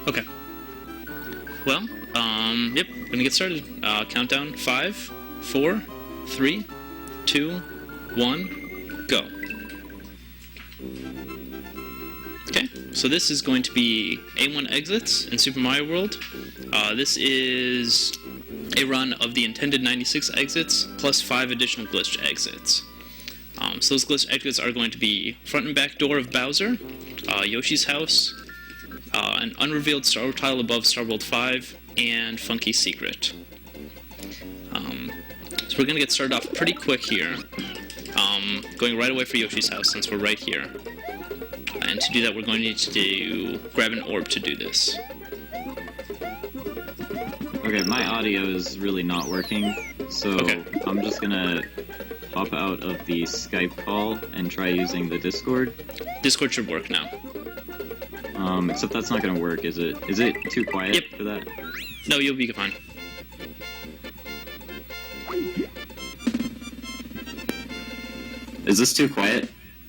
Okay. Well, yep, we're gonna get started. Countdown, 5, 4, 3, 2, 1, go. Okay, so this is going to be A1 exits in Super Mario World. This is a run of the intended 96 exits, plus 5 additional glitched exits. So those glitched exits are going to be front and back door of Bowser, Yoshi's house, an unrevealed Star World tile above Star World 5, and Funky Secret. So we're going to get started off pretty quick here, going right away for Yoshi's house since we're right here. And to do that, we're going to need to grab an orb to do this. Okay, my audio is really not working, so okay. I'm just going to pop out of the Skype call and try using the Discord. Discord should work now. Except that's not gonna work, is it? Is it too quiet for that? No, you'll be fine. Is this too quiet?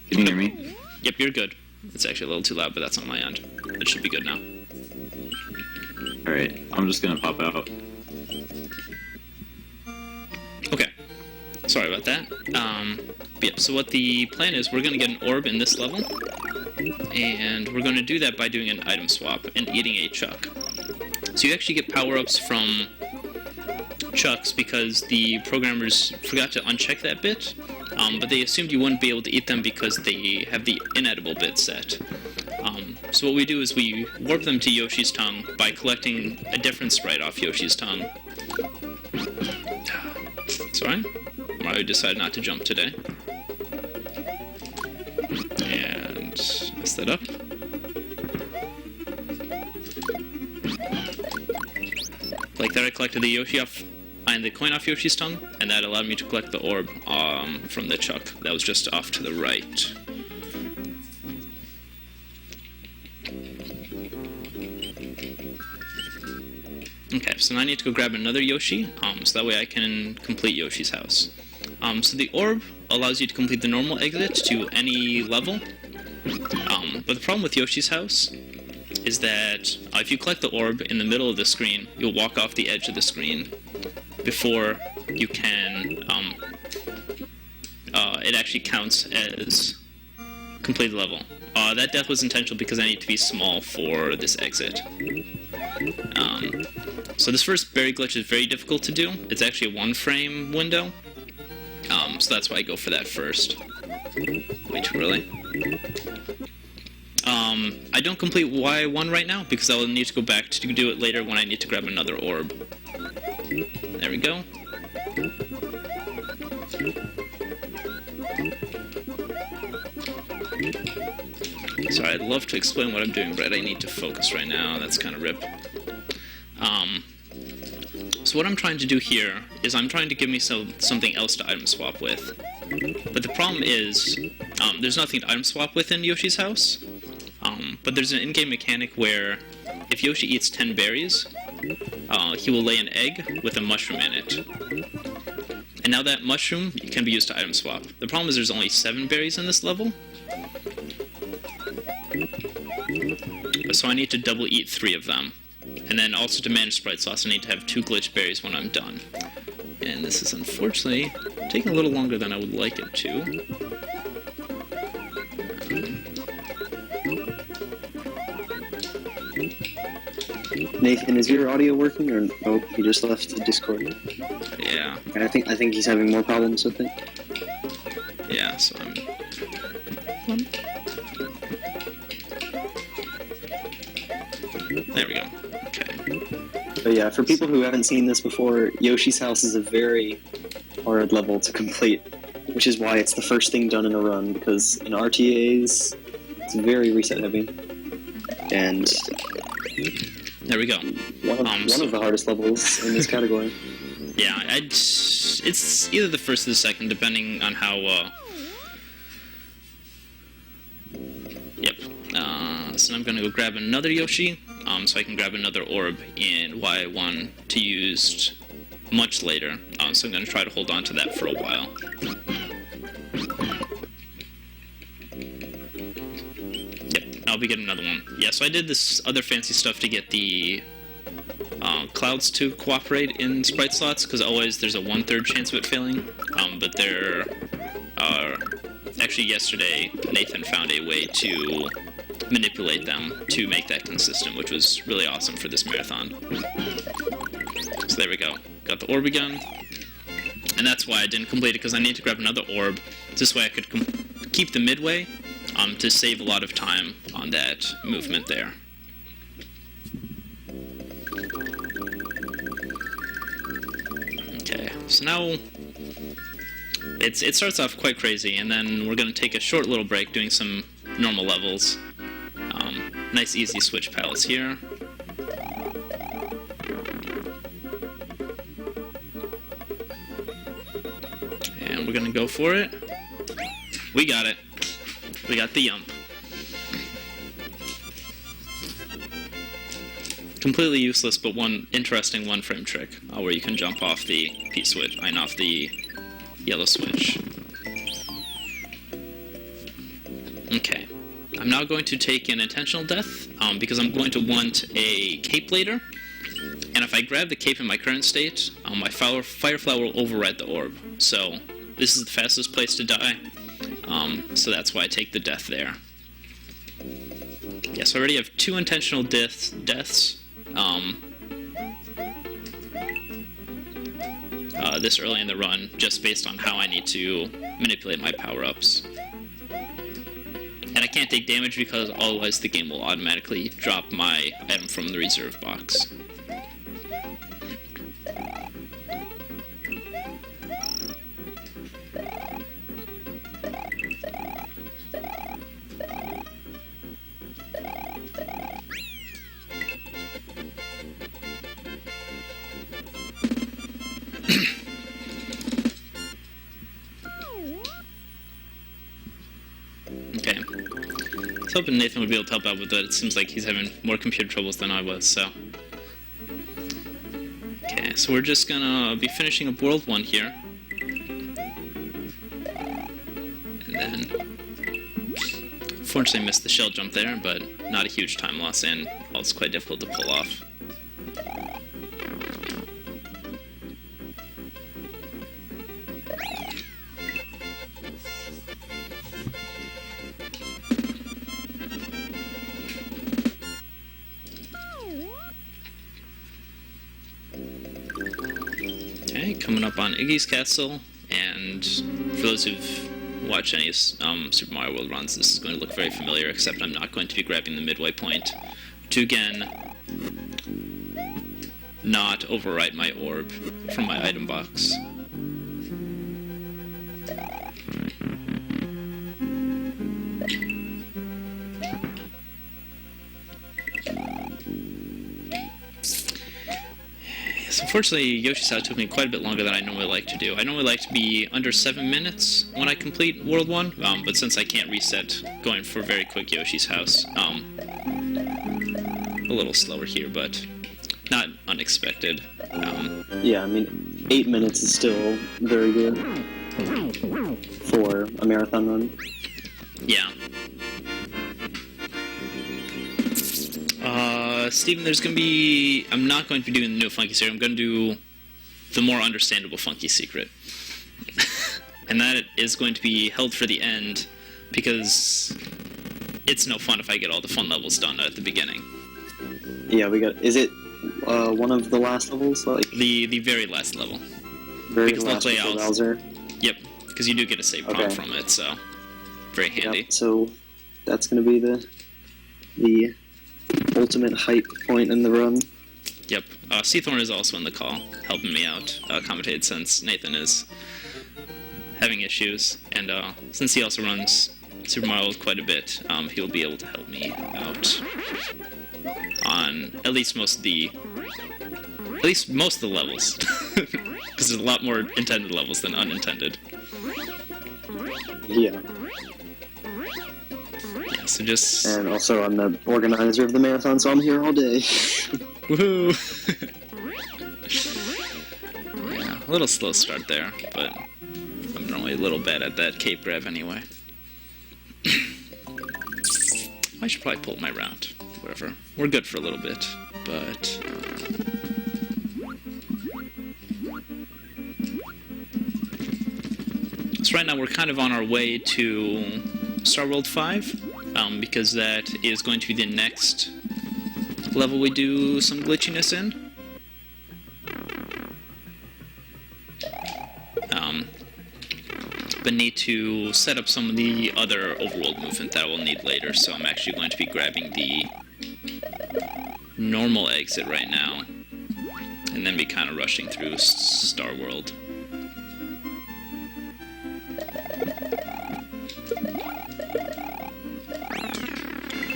Can you hear me? Yep, you're good. It's actually a little too loud, but that's on my end. It should be good now. Alright, I'm just gonna pop out. Okay. Sorry about that. Yep, so what the plan is, we're gonna get an orb in this level. And we're going to do that by doing an item swap and eating a chuck. So you actually get power-ups from chucks because the programmers forgot to uncheck that bit, but they assumed you wouldn't be able to eat them because they have the inedible bit set. So what we do is we warp them to Yoshi's tongue by collecting a different sprite off Yoshi's tongue. Sorry, Mario decided not to jump today. Mess that up. Like that, I collected the Yoshi off and the coin off Yoshi's tongue, and that allowed me to collect the orb from the chuck that was just off to the right. Okay, so now I need to go grab another Yoshi, so that way I can complete Yoshi's house. So the orb allows you to complete the normal exit to any level. But the problem with Yoshi's house is that if you collect the orb in the middle of the screen, you'll walk off the edge of the screen before you can, it actually counts as complete level. That death was intentional because I need to be small for this exit. So this first berry glitch is very difficult to do. It's actually a 1-frame window. So that's why I go for that first. Way too early. I don't complete Y1 right now because I'll need to go back to do it later when I need to grab another orb. There we go. Sorry, I'd love to explain what I'm doing, but I need to focus right now. That's kind of rip. So what I'm trying to do here is I'm trying to give me something else to item swap with. But the problem is, there's nothing to item swap with in Yoshi's house. But there's an in-game mechanic where if Yoshi eats 10 berries, he will lay an egg with a mushroom in it. And now that mushroom can be used to item swap. The problem is there's only 7 berries in this level. So I need to double eat 3 of them. And then also to manage sprite sauce, I need to have 2 glitch berries when I'm done. And this is unfortunately taking a little longer than I would like it to. Nathan, is your audio working, or no? He just left the Discord. Yeah. I think he's having more problems with it. Yeah, so I'm. There we go. Okay. But yeah, for people who haven't seen this before, Yoshi's house is a very hard level to complete, which is why it's the first thing done in a run, because in RTAs, it's very reset heavy. And there we go. One of the hardest levels in this category. Yeah, it's either the first or the second, depending on how. Yep. So I'm gonna go grab another Yoshi, so I can grab another orb in Y1 to use much later. So I'm gonna try to hold on to that for a while. Yep. I'll be getting another one. Yeah, so I did this other fancy stuff to get the clouds to cooperate in sprite slots, because always there's a 1/3 chance of it failing. But there are... Actually, yesterday, Nathan found a way to manipulate them to make that consistent, which was really awesome for this marathon. So there we go. Got the orb again. And that's why I didn't complete it, because I need to grab another orb. This way I could keep the midway to save a lot of time on that movement there. Okay, so now it starts off quite crazy, and then we're going to take a short little break doing some normal levels. Nice easy switch palettes here. And we're going to go for it. We got it. We got the yump. Completely useless, but one interesting one-frame trick, where you can jump off the P-switch, and off the yellow switch. Okay. I'm now going to take an intentional death, because I'm going to want a cape later, and if I grab the cape in my current state, my Fireflower will override the orb. So this is the fastest place to die, so that's why I take the death there. Yes, I already have 2 intentional deaths. This early in the run, just based on how I need to manipulate my power-ups. And I can't take damage because otherwise the game will automatically drop my item from the reserve box. Okay. I was hoping Nathan would be able to help out with that. It seems like he's having more computer troubles than I was, so... Okay, so we're just gonna be finishing up World 1 here. And then... Unfortunately missed the shell jump there, but not a huge time loss, and well, it's quite difficult to pull off. Okay, coming up on Iggy's Castle, and for those who've watched any Super Mario World runs, this is going to look very familiar, except I'm not going to be grabbing the midway point to, again, not overwrite my orb from my item box. Unfortunately, Yoshi's House took me quite a bit longer than I normally like to do. I normally like to be under 7 minutes when I complete World 1, but since I can't reset going for very quick Yoshi's House, a little slower here, but not unexpected. Yeah, I mean, 8 minutes is still very good for a marathon run. Yeah. Steven, there's going to be... I'm not going to be doing the new Funky Secret. I'm going to do the more understandable Funky Secret. And that is going to be held for the end, because it's no fun if I get all the fun levels done at the beginning. Yeah, we got... Is it one of the last levels? Like the very last level. Very because last luckily with Bowser? Yep, because you do get a save prompt from it, so... Very handy. Yep, so that's going to be the ultimate hype point in the run. Yep. Seathorn is also in the call, helping me out, commentated since Nathan is having issues, and since he also runs Super Mario World quite a bit, he'll be able to help me out on at least most of the levels, because there's a lot more intended levels than unintended. Yeah. So just... And also, I'm the organizer of the marathon, so I'm here all day. Woohoo! Yeah, a little slow start there, but I'm normally a little bad at that cape grab anyway. I should probably pull my route. Whatever. We're good for a little bit, but... So right now we're kind of on our way to Star World 5, because that is going to be the next level we do some glitchiness in. But need to set up some of the other overworld movement that we'll need later, so I'm actually going to be grabbing the normal exit right now, and then be kind of rushing through Star World.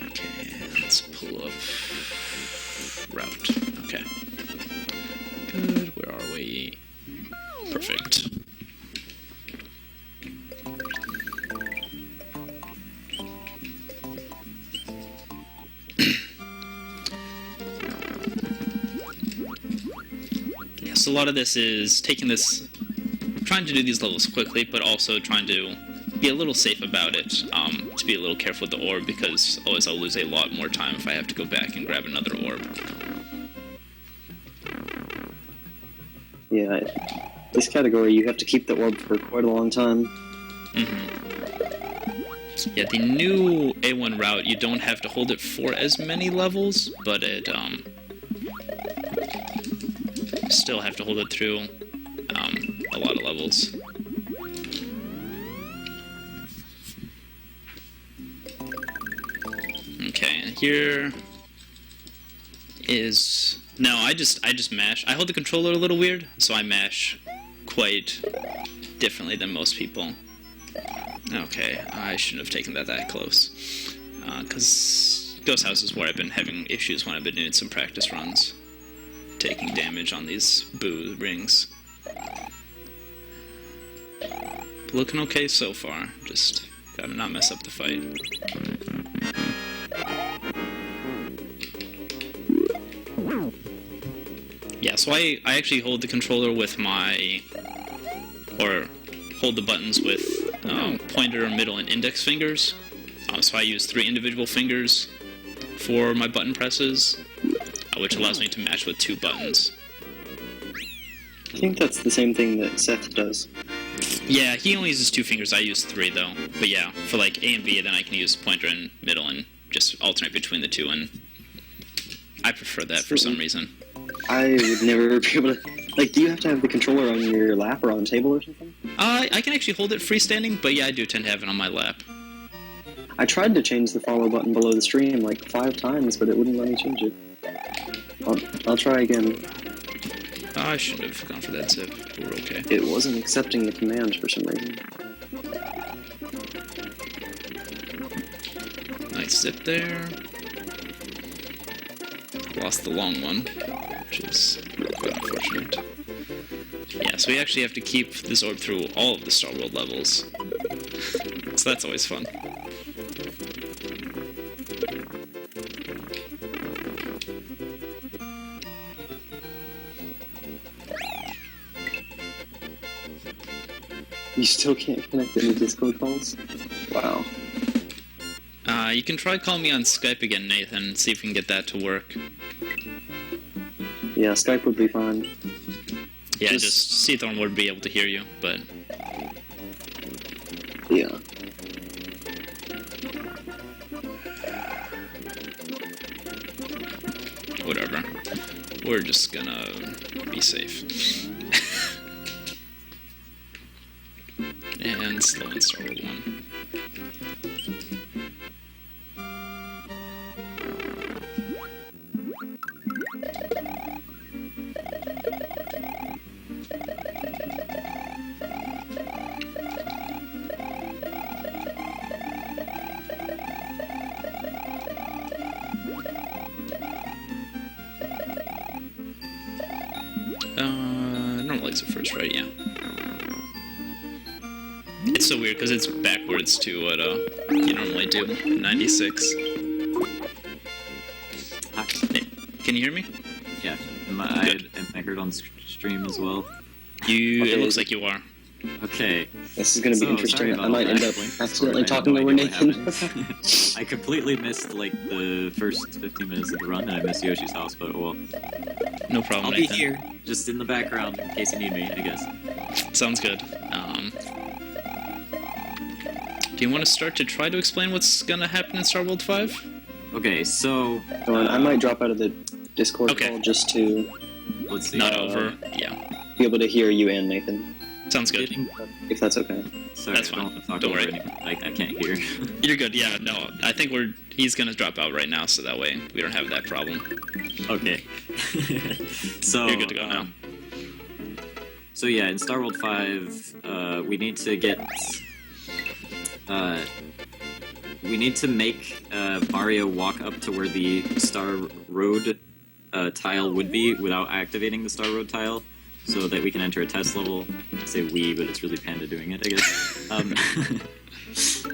Okay, let's pull up route. Okay. Good, where are we? Perfect. So a lot of this is trying to do these levels quickly, but also trying to be a little safe about it, to be a little careful with the orb, because otherwise I'll lose a lot more time if I have to go back and grab another orb. Yeah, this category, you have to keep the orb for quite a long time. Yeah, the new A1 route, you don't have to hold it for as many levels, but it, still have to hold it through a lot of levels. Okay, and here is... No, I just mash. I hold the controller a little weird, so I mash quite differently than most people. Okay, I shouldn't have taken that close. Because Ghost House is where I've been having issues when I've been doing some practice runs. Taking damage on these boo rings. Looking okay so far, just gotta not mess up the fight. Yeah, so I actually hold the controller with hold the buttons with pointer, middle, and index fingers. So I use 3 individual fingers for my button presses, which allows me to match with 2 buttons. I think that's the same thing that Seth does. Yeah, he only uses 2 fingers, I use 3 though. But yeah, for like A and B, then I can use pointer and middle and just alternate between the 2, and I prefer that for some reason. I would never be able to... Like, do you have to have the controller on your lap or on the table or something? I can actually hold it freestanding, but yeah, I do tend to have it on my lap. I tried to change the follow button below the stream like 5 times, but it wouldn't let me change it. I'll try again. I shouldn't have gone for that zip, but we're okay. It wasn't accepting the command for some reason. Nice zip there. Lost the long one, which is quite unfortunate. Yeah, so we actually have to keep this orb through all of the Star World levels. So that's always fun. You still can't connect any Discord calls? Wow. You can try calling me on Skype again, Nathan, and see if we can get that to work. Yeah, Skype would be fine. Yeah, just Seathorn would be able to hear you, but... Yeah. Whatever. We're just gonna be safe. And slow and Star World 1. Normal exit first, right? Yeah. It's so weird because it's backwards to what you normally do. 96. Can you hear me? Yeah. Am I heard on stream as well? It looks like you are. Okay. This is going to be So, sorry interesting. about I might all end that. up Blink accidentally Discord, talking I have over no idea Nathan. what happened. I completely missed, like, the first 15 minutes of the run, and I missed Yoshi's house, but oh well. No problem, I'll be Nathan. here, just in the background, in case you need me, I guess. Sounds good. Do you want to start to try to explain what's gonna happen in Star World 5? Okay, so... I might drop out of the Discord Okay. call just to let's see. Not over. Yeah. be able to hear you and Nathan, Sounds good. Getting- if that's okay. Sorry, That's I don't fine. want to talk Don't over worry. anything. I can't hear. You're good. Yeah. No. I think he's gonna drop out right now, so that way we don't have that problem. Okay. So... You're good to go now. So yeah, in Star World 5, we need to get... we need to make Mario walk up to where the Star Road tile would be without activating the Star Road tile, so that we can enter a test level. I say we, but it's really Panda doing it, I guess.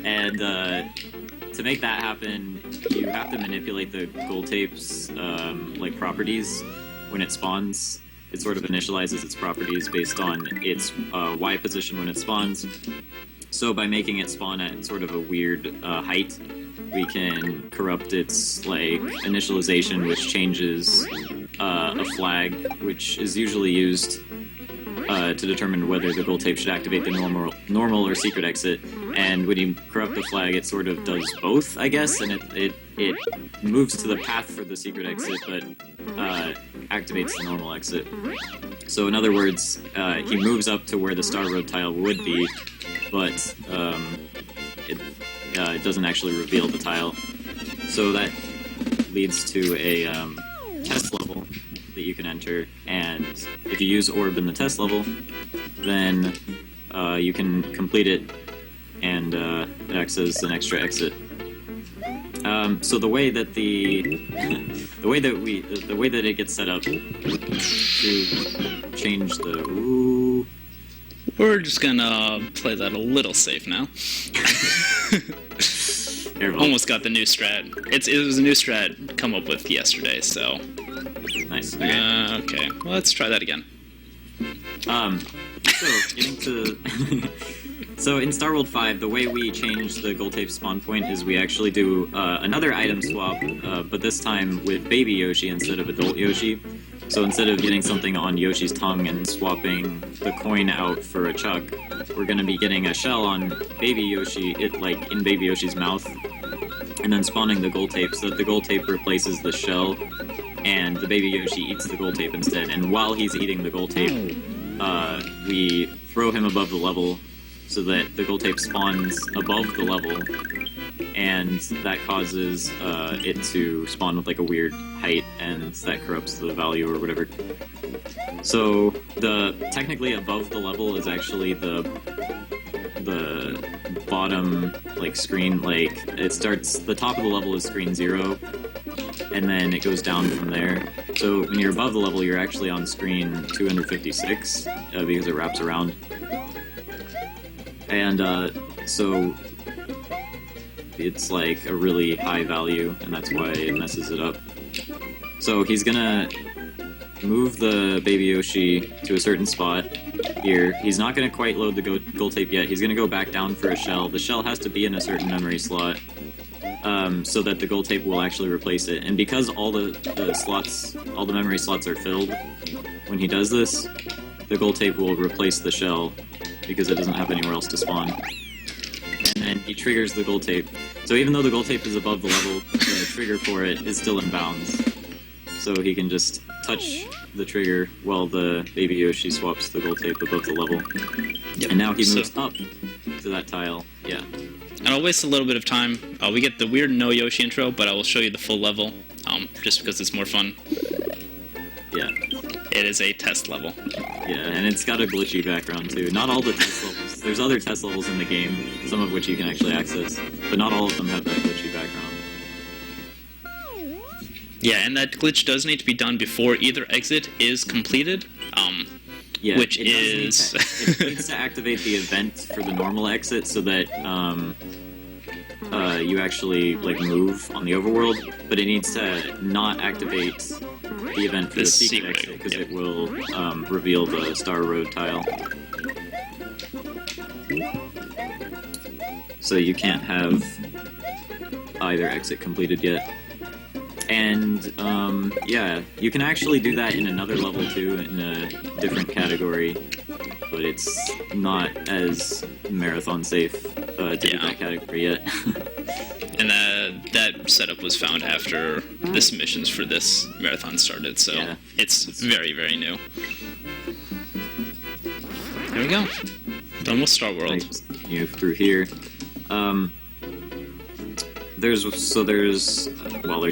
And to make that happen, you have to manipulate the gold tape's like properties when it spawns. It sort of initializes its properties based on its Y position when it spawns. So by making it spawn at sort of a weird height, we can corrupt its like initialization, which changes a flag, which is usually used to determine whether the gold tape should activate the normal or secret exit. And when you corrupt the flag, it sort of does both, I guess, and it moves to the path for the secret exit, but activates the normal exit. So in other words, he moves up to where the Star Road tile would be, but it doesn't actually reveal the tile. So that leads to a test level that you can enter, and if you use Orb in the test level, then you can complete it, and it acts as an extra exit. So the way that the way that it gets set up to change the We're just gonna play that a little safe now. Careful. Almost got the new strat. It was a new strat come up with yesterday, so. Nice. Okay. Okay. Well, let's try that again. So getting to so in Star World 5, the way we change the gold tape spawn point is we actually do another item swap, but this time with Baby Yoshi instead of Adult Yoshi. So instead of getting something on Yoshi's tongue and swapping the coin out for a chuck, we're going to be getting a shell on Baby Yoshi, like in Baby Yoshi's mouth, and then spawning the gold tape so that the gold tape replaces the shell, and the Baby Yoshi eats the gold tape instead. And while he's eating the gold tape, we throw him above the level so that the gold tape spawns above the level, and that causes it to spawn with like a weird height, and that corrupts the value or whatever. So the technically above the level is actually the bottom like screen, like it starts, the top of the level is screen 0, and then it goes down from there. So when you're above the level, you're actually on screen 256 because it wraps around. And so it's like a really high value, and that's why it messes it up. So he's gonna move the Baby Yoshi to a certain spot here. He's not gonna quite load the gold tape yet. He's gonna go back down for a shell. The shell has to be in a certain memory slot, so that the gold tape will actually replace it. And because all the memory slots are filled, when he does this, the gold tape will replace the shell because it doesn't have anywhere else to spawn. And then he triggers the gold tape. So even though the gold tape is above the level, the trigger for it is still in bounds. So he can just touch the trigger while the Baby Yoshi swaps the gold tape above the level. Yep. And now he moves up to that tile. Yeah. And I'll waste a little bit of time. We get the weird no Yoshi intro, but I will show you the full level, just because it's more fun. Yeah. It is a test level. Yeah, and it's got a glitchy background too. Not all the test levels. There's other test levels in the game, some of which you can actually access, but not all of them have that glitchy background. Yeah, and that glitch does need to be done before either exit is completed. Yeah, which it is it needs to activate the event for the normal exit so that you actually like move on the overworld, but it needs to not activate the event for the secret exit because it will reveal the Star Road tile. so you can't have either exit completed yet. And yeah, you can actually do that in another level too, in a different category, but it's not as marathon safe to do that category yet. And that setup was found after the submissions for this marathon started, so it's very, very new. There we go. Done with Star World. Move through here. There's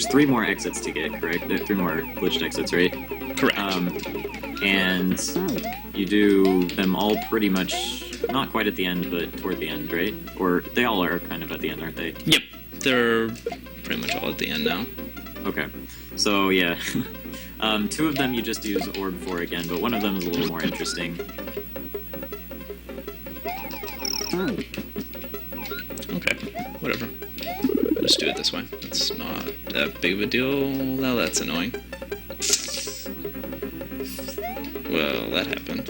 3 more exits to get, correct? There are 3 more glitched exits, right? Correct. And you do them all pretty much, not quite at the end, but toward the end, right? Or they all are kind of at the end, aren't they? Yep. They're pretty much all at the end now. Okay. So, yeah. 2 of them you just use orb for again, but one of them is a little more interesting. Okay. Whatever. Just do it this way. It's not that big of a deal. Well, that's annoying. Well, that happened.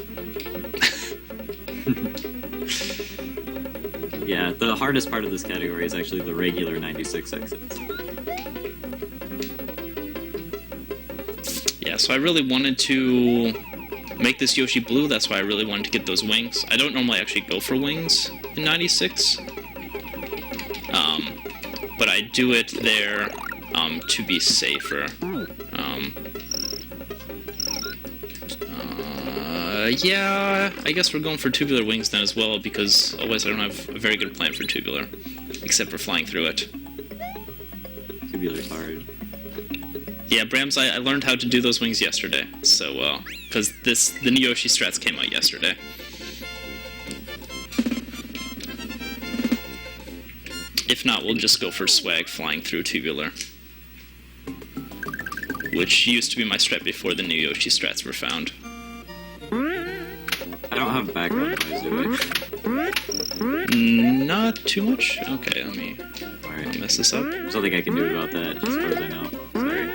Yeah, the hardest part of this category is actually the regular 96 exits. Yeah, so I really wanted to make this Yoshi blue. That's why I really wanted to get those wings. I don't normally actually go for wings in 96. But I do it there to be safer. Yeah, I guess we're going for tubular wings then as well, because otherwise I don't have a very good plan for tubular, except for flying through it. Tubular's hard. Yeah, Brams, I learned how to do those wings yesterday, so, because the new Yoshi strats came out yesterday. If not, we'll just go for swag flying through tubular, which used to be my strat before the new Yoshi strats were found. I don't have background noise, do I? Not too much? Okay, let me Alright. mess this up. There's nothing I can do about that, as far as I know. Sorry.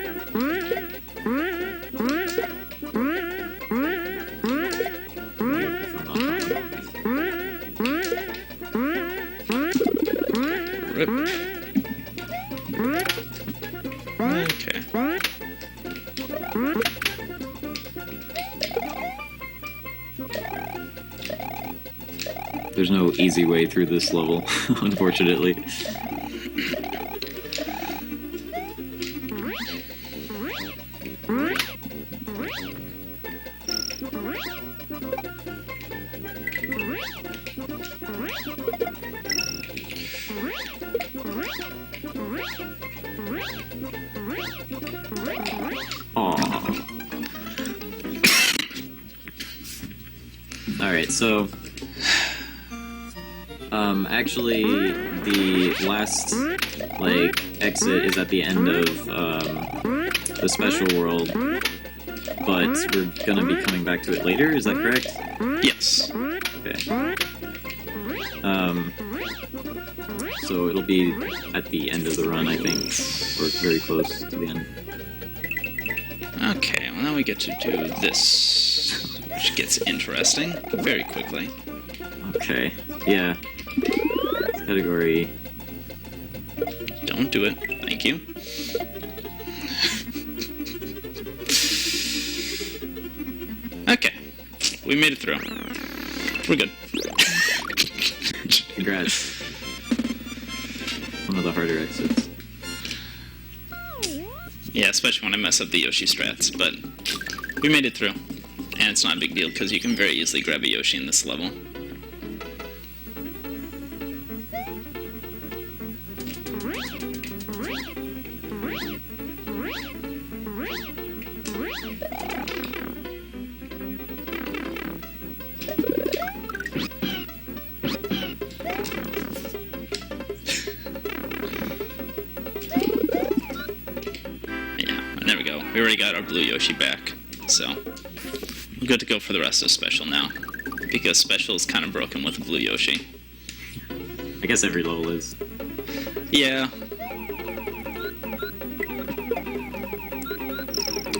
Rip. Okay. There's no easy way through this level, unfortunately. Alright, so actually the last exit is at the end of the special world, but we're gonna be coming back to it later, is that correct? Yes. Okay. So it'll be at the end of the run, I think, or very close to the end. Okay, well now we get to do this, which gets interesting very quickly. Okay, yeah. Category. Don't do it. Thank you. Okay. We made it through. We're good. Congrats. One of the harder exits. Yeah, especially when I mess up the Yoshi strats, but we made it through. And it's not a big deal, because you can very easily grab a Yoshi in this level. There we go. We already got our blue Yoshi back, so we're good to go for the rest of Special now, because Special is kind of broken with the blue Yoshi. I guess every level is. Yeah.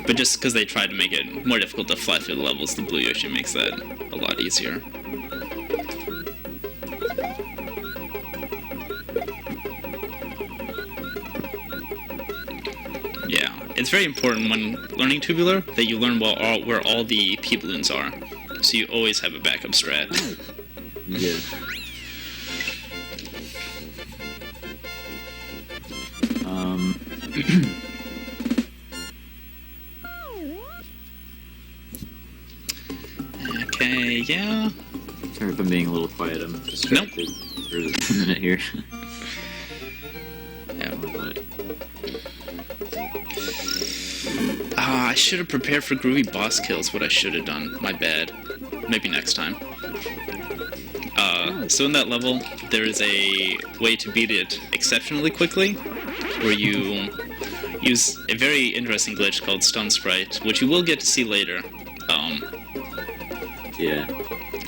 But just because they tried to make it more difficult to fly through the levels, the blue Yoshi makes that a lot easier. it's very important when learning tubular that you learn where all the P-balloons are, so you always have a backup strat. Yeah. Okay, yeah. Sorry if I'm being a little quiet. I'm distracted for a minute here. Yeah. But I should have prepared for groovy boss kills. What I should have done. My bad. Maybe next time. So in that level, there is a way to beat it exceptionally quickly, where you use a very interesting glitch called Stun Sprite, which you will get to see later. yeah.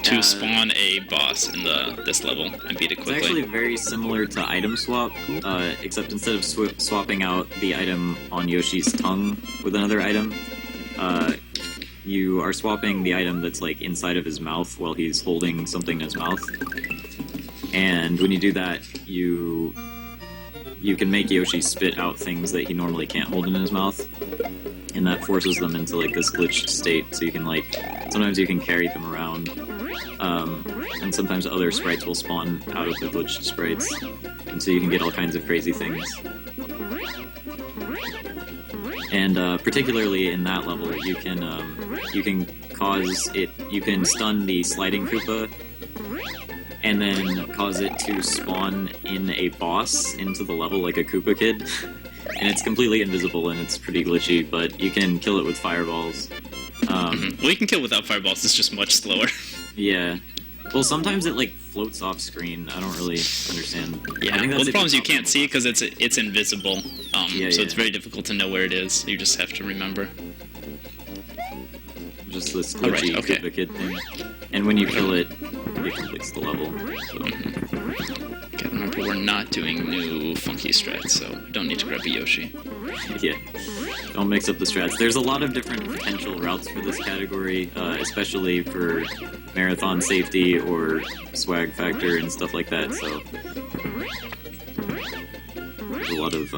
To spawn a boss in this level and beat it quickly. It's actually very similar to item swap, except instead of swapping out the item on Yoshi's tongue with another item, you are swapping the item that's like inside of his mouth while he's holding something in his mouth. And when you do that, you can make Yoshi spit out things that he normally can't hold in his mouth, and that forces them into like this glitched state. So you can like sometimes you can carry them around. And sometimes other sprites will spawn out of the glitched sprites, and so you can get all kinds of crazy things. And particularly in that level, you can cause it. You can stun the sliding Koopa, and then cause it to spawn in a boss into the level like a Koopa Kid. And it's completely invisible and it's pretty glitchy, but you can kill it with fireballs. Well, you can kill without fireballs. It's just much slower. Yeah. Well, sometimes it like floats off screen. I don't really understand. Yeah. I think that's Well, the problem is you if can't see it because it's invisible. Yeah, so yeah. it's very difficult to know where it is. You just have to remember. Just this All right, glitchy okay. Koopa Kid thing. And when you kill it, it completes the level. So. Okay, remember we're not doing new funky strats, so we don't need to grab a Yoshi. Yeah. Don't mix up the strats. There's a lot of different potential routes for this category, especially for marathon safety or swag factor and stuff like that, so there's a lot of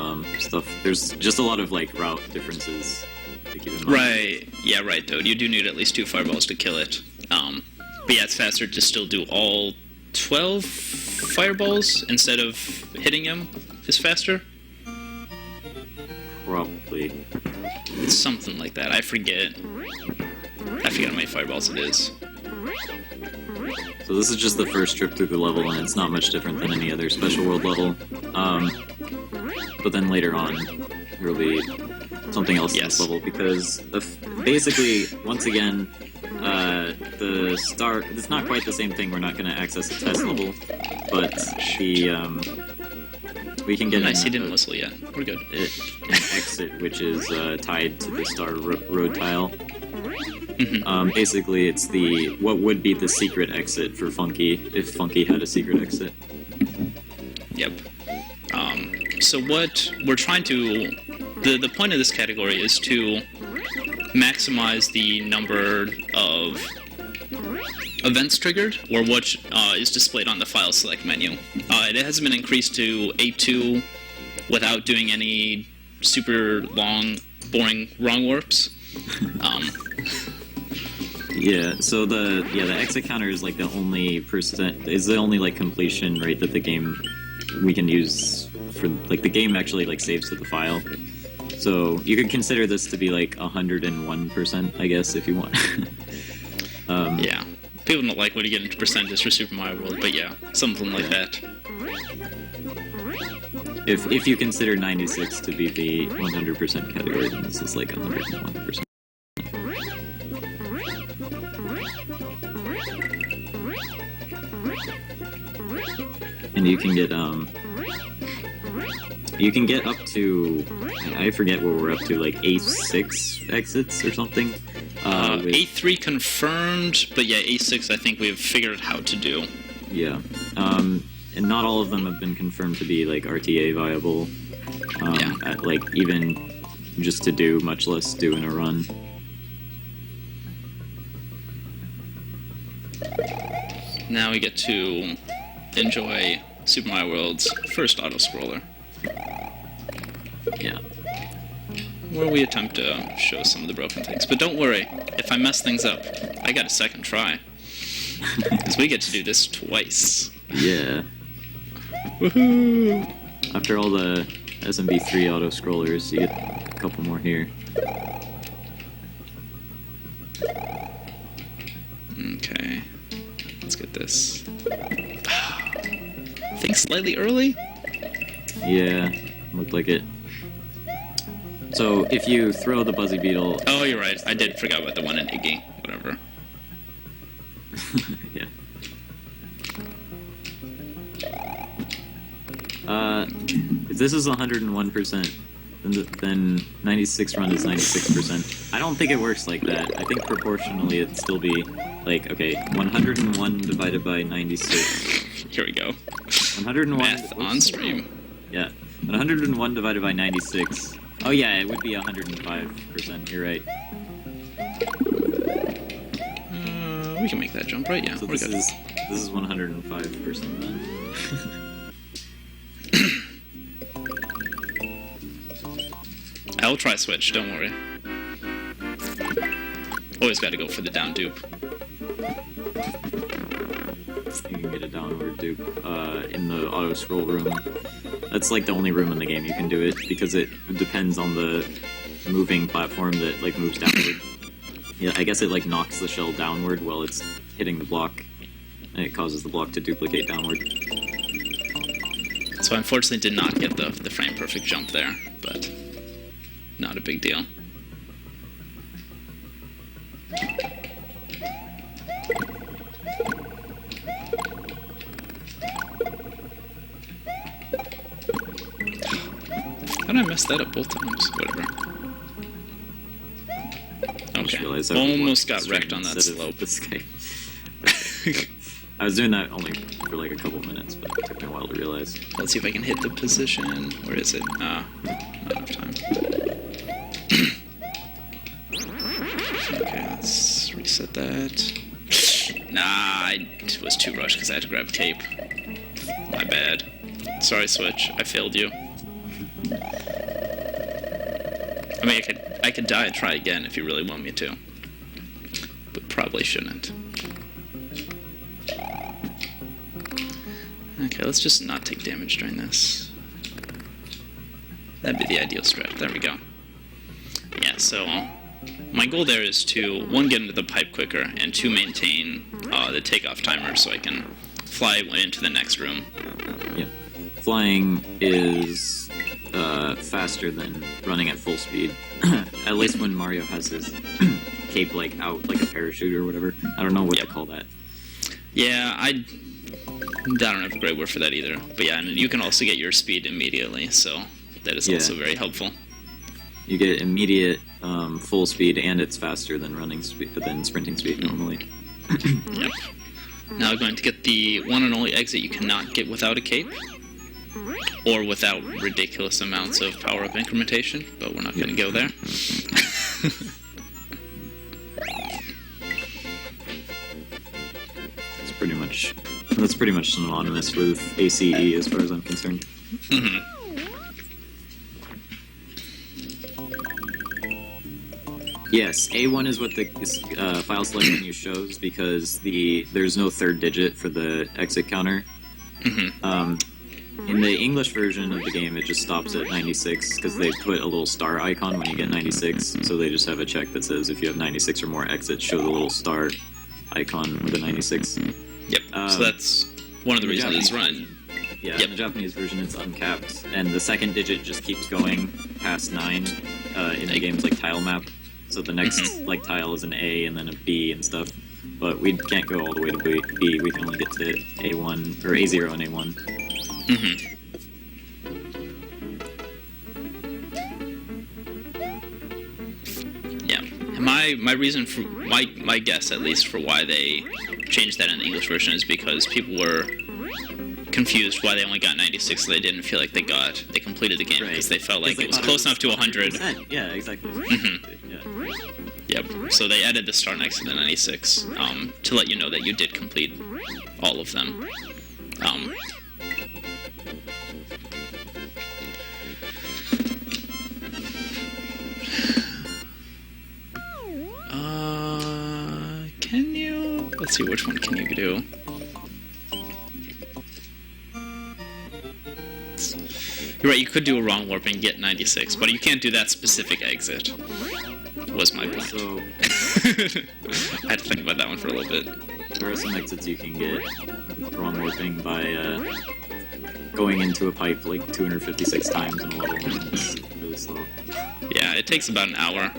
stuff. There's just a lot of like route differences to keep in mind. Right. Yeah, right, Toad. You do need at least 2 fireballs to kill it. But yeah, it's faster to still do all 12 fireballs instead of hitting him is faster. Probably. It's something like that. I forget how many fireballs it is. So this is just the first trip through the level, and it's not much different than any other Special World level. But then later on, there will be something else in this level, because basically, once again, the start... It's not quite the same thing. We're not going to access a test level, but we can get Nice, he didn't whistle yet. We're good. an exit, which is tied to the star road tile. Mm-hmm. Basically, it's what would be the secret exit for Funky if Funky had a secret exit. Yep. So what we're trying to... The point of this category is to maximize the number of events triggered, or what is displayed on the file select menu. It has been increased to 8.2 without doing any super long, boring wrong warps. Yeah, so the exit counter is like the only like completion rate that the game we can use for, like, the game actually like saves to the file. So you could consider this to be like 101%, I guess, if you want. Yeah. People don't like when you get into percentages for Super Mario World, but yeah, something like that. If you consider 96 to be the 100% category, then this is like 101%. And you can get up to, I forget what we're up to, like A6 exits or something. A3 confirmed, but yeah, A6 I think we've figured out how to do. Yeah. And not all of them have been confirmed to be like RTA viable. At, like, even just to do, much less do in a run. Now we get to enjoy Super Mario World's first auto-scroller. Yeah. where we attempt to show some of the broken things. But don't worry, if I mess things up, I got a second try. Because we get to do this twice. Yeah. Woohoo! After all the SMB3 auto-scrollers, you get a couple more here. Okay. Let's get this. I think slightly early? Yeah, looked like it. So, if you throw the Buzzy Beetle... Oh, you're right. I did forget about the one in Iggy. Whatever. Yeah. If this is 101%, then 96 run is 96%. I don't think it works like that. I think proportionally it'd still be like, okay, 101 divided by 96. Here we go. 101... Math on stream. Yeah. 101 divided by 96. Oh yeah, it would be 105%. You're right. We can make that jump, right? Yeah, So we're this good. is 105% then. I'll try switch, don't worry. Always gotta go for the down dupe. You can get a downward dupe in the auto scroll room. That's like the only room in the game you can do it because it depends on the moving platform that like moves downward. Yeah, I guess it like knocks the shell downward while it's hitting the block, and it causes the block to duplicate downward. So I unfortunately did not get the frame perfect jump there, but not a big deal. How did I mess that up both times? Whatever. Okay. Realized I was Almost watching got the wrecked on that stream slope. instead of this guy. I was doing that only for like a couple minutes, but it took me a while to realize. Let's see if I can hit the position. Where is it? Not enough time. Okay, let's reset that. Nah, I was too rushed because I had to grab cape. My bad. Sorry, Switch. I failed you. I mean, I could die and try again if you really want me to. But probably shouldn't. Okay, let's just not take damage during this. That'd be the ideal strat. There we go. Yeah, so my goal there is to, 1, get into the pipe quicker, and 2, maintain the takeoff timer so I can fly into the next room. Yeah. Flying is faster than running at full speed. At least when Mario has his cape like out like a parachute or whatever. I don't know what to call that. Yeah, I don't have a great word for that either. But yeah, and you can also get your speed immediately, so that is also very helpful. You get immediate full speed, and it's faster than sprinting speed normally. Yep. Now we're going to get the one and only exit you cannot get without a cape, or without ridiculous amounts of power-up incrementation, but we're not going to go there. That's pretty much synonymous with ACE as far as I'm concerned. Yes, A1 is what the file select menu shows because there's no third digit for the exit counter. In the English version of the game, it just stops at 96 because they put a little star icon when you get 96. So they just have a check that says if you have 96 or more exits, show the little star icon with a 96. Yep. So that's one of the reasons it's run. Yeah, in the Japanese version, it's uncapped, and the second digit just keeps going past 9 in the game's like tile map. So the next like tile is an A and then a B and stuff. But we can't go all the way to B. We can only get to A1 or A0 and A1. Yeah. And my reason for my guess, at least, for why they changed that in the English version is because people were confused why they only got 96, so they didn't feel like they completed the game because they felt like it was close enough to 100. Yeah, exactly. Yep. So they added the star next to the 96 to let you know that you did complete all of them. let's see, which one can you do? You're right, you could do a wrong warp and get 96, but you can't do that specific exit. Was my point. So I had to think about that one for a little bit. there are some exits you can get wrong warping by going into a pipe like 256 times in a level, and it's really slow. Yeah, it takes about an hour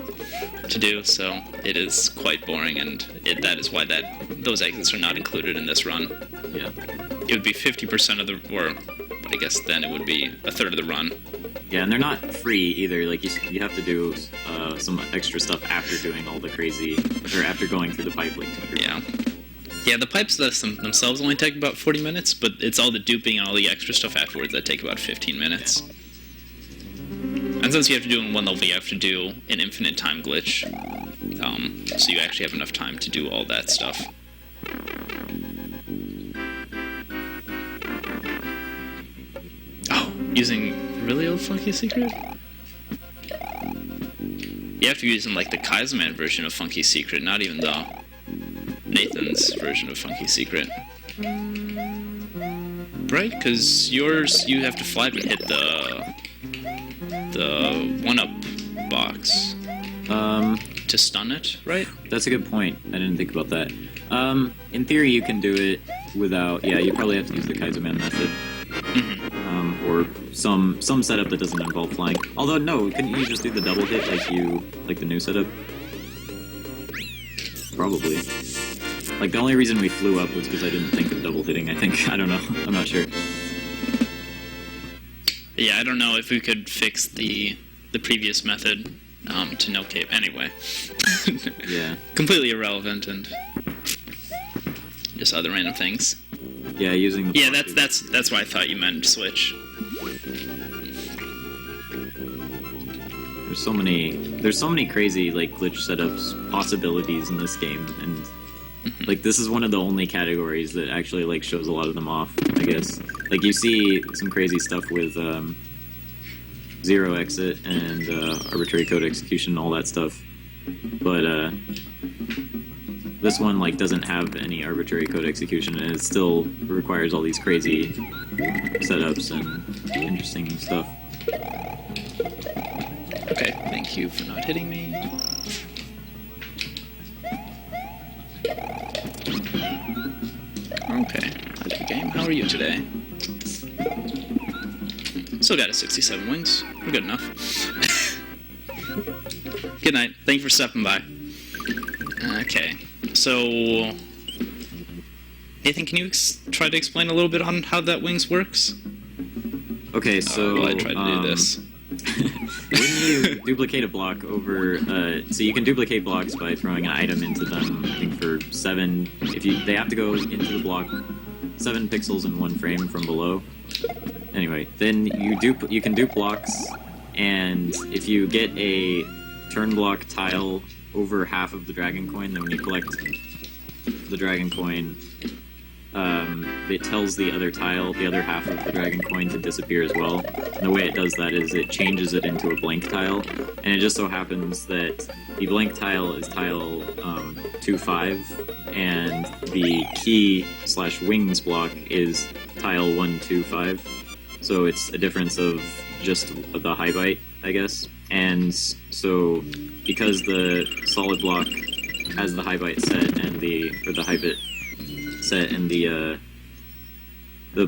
to do, so it is quite boring, and that is why those exits are not included in this run. Yeah. It would be 50% of the, or I guess then it would be a third of the run. Yeah, and they're not free either. Like you have to do some extra stuff after doing all the crazy, or after going through the pipe like 200 Yeah. Yeah, the pipes themselves only take about 40 minutes, but it's all the duping and all the extra stuff afterwards that take about 15 minutes. And since you have to do it in one level, you have to do an infinite time glitch. So you actually have enough time to do all that stuff. Oh, using really old Funky Secret? You have to use like the Kaiserman version of Funky Secret, not even the Nathan's version of Funky Secret. Right? Because yours, you have to fly up and hit the 1-up box. To stun it, right? That's a good point. I didn't think about that. In theory, you can do it without. Yeah, you probably have to use the Kaiserman method, or some setup that doesn't involve flying. Although no, couldn't you just do the double hit like the new setup? Probably. Like the only reason we flew up was because I didn't think of double hitting. I think I don't know. I'm not sure. Yeah, I don't know if we could fix the previous method to no cape. Anyway. Yeah. Completely irrelevant and just other random things. Yeah, using the yeah, that's why I thought you meant switch. There's so many crazy like glitch setups possibilities in this game, and like this is one of the only categories that actually like shows a lot of them off, I guess. Like you see some crazy stuff with zero exit and arbitrary code execution and all that stuff, but this one like doesn't have any arbitrary code execution, and it still requires all these crazy setups and interesting stuff. Okay, thank you for not hitting me. Okay, good game. How are you today? Still got a 67 wings. We're good enough. Good night. Thank you for stopping by. Okay, so Nathan, can you try to explain a little bit on how that wings works? Okay, so while I try to do this. When you duplicate a block over, so you can duplicate blocks by throwing an item into them. I think for 7, they have to go into the block 7 pixels in 1 frame from below. Anyway, then you can dupe blocks, and if you get a turn block tile over half of the dragon coin, then when you collect the dragon coin, it tells the other tile, the other half of the dragon coin, to disappear as well. And the way it does that is it changes it into a blank tile, and it just so happens that the blank tile is tile 2-5, and the key/wings block is tile 1-2-5. So it's a difference of just the high byte, I guess. And so because the solid block has the high byte set and the high bit set, and the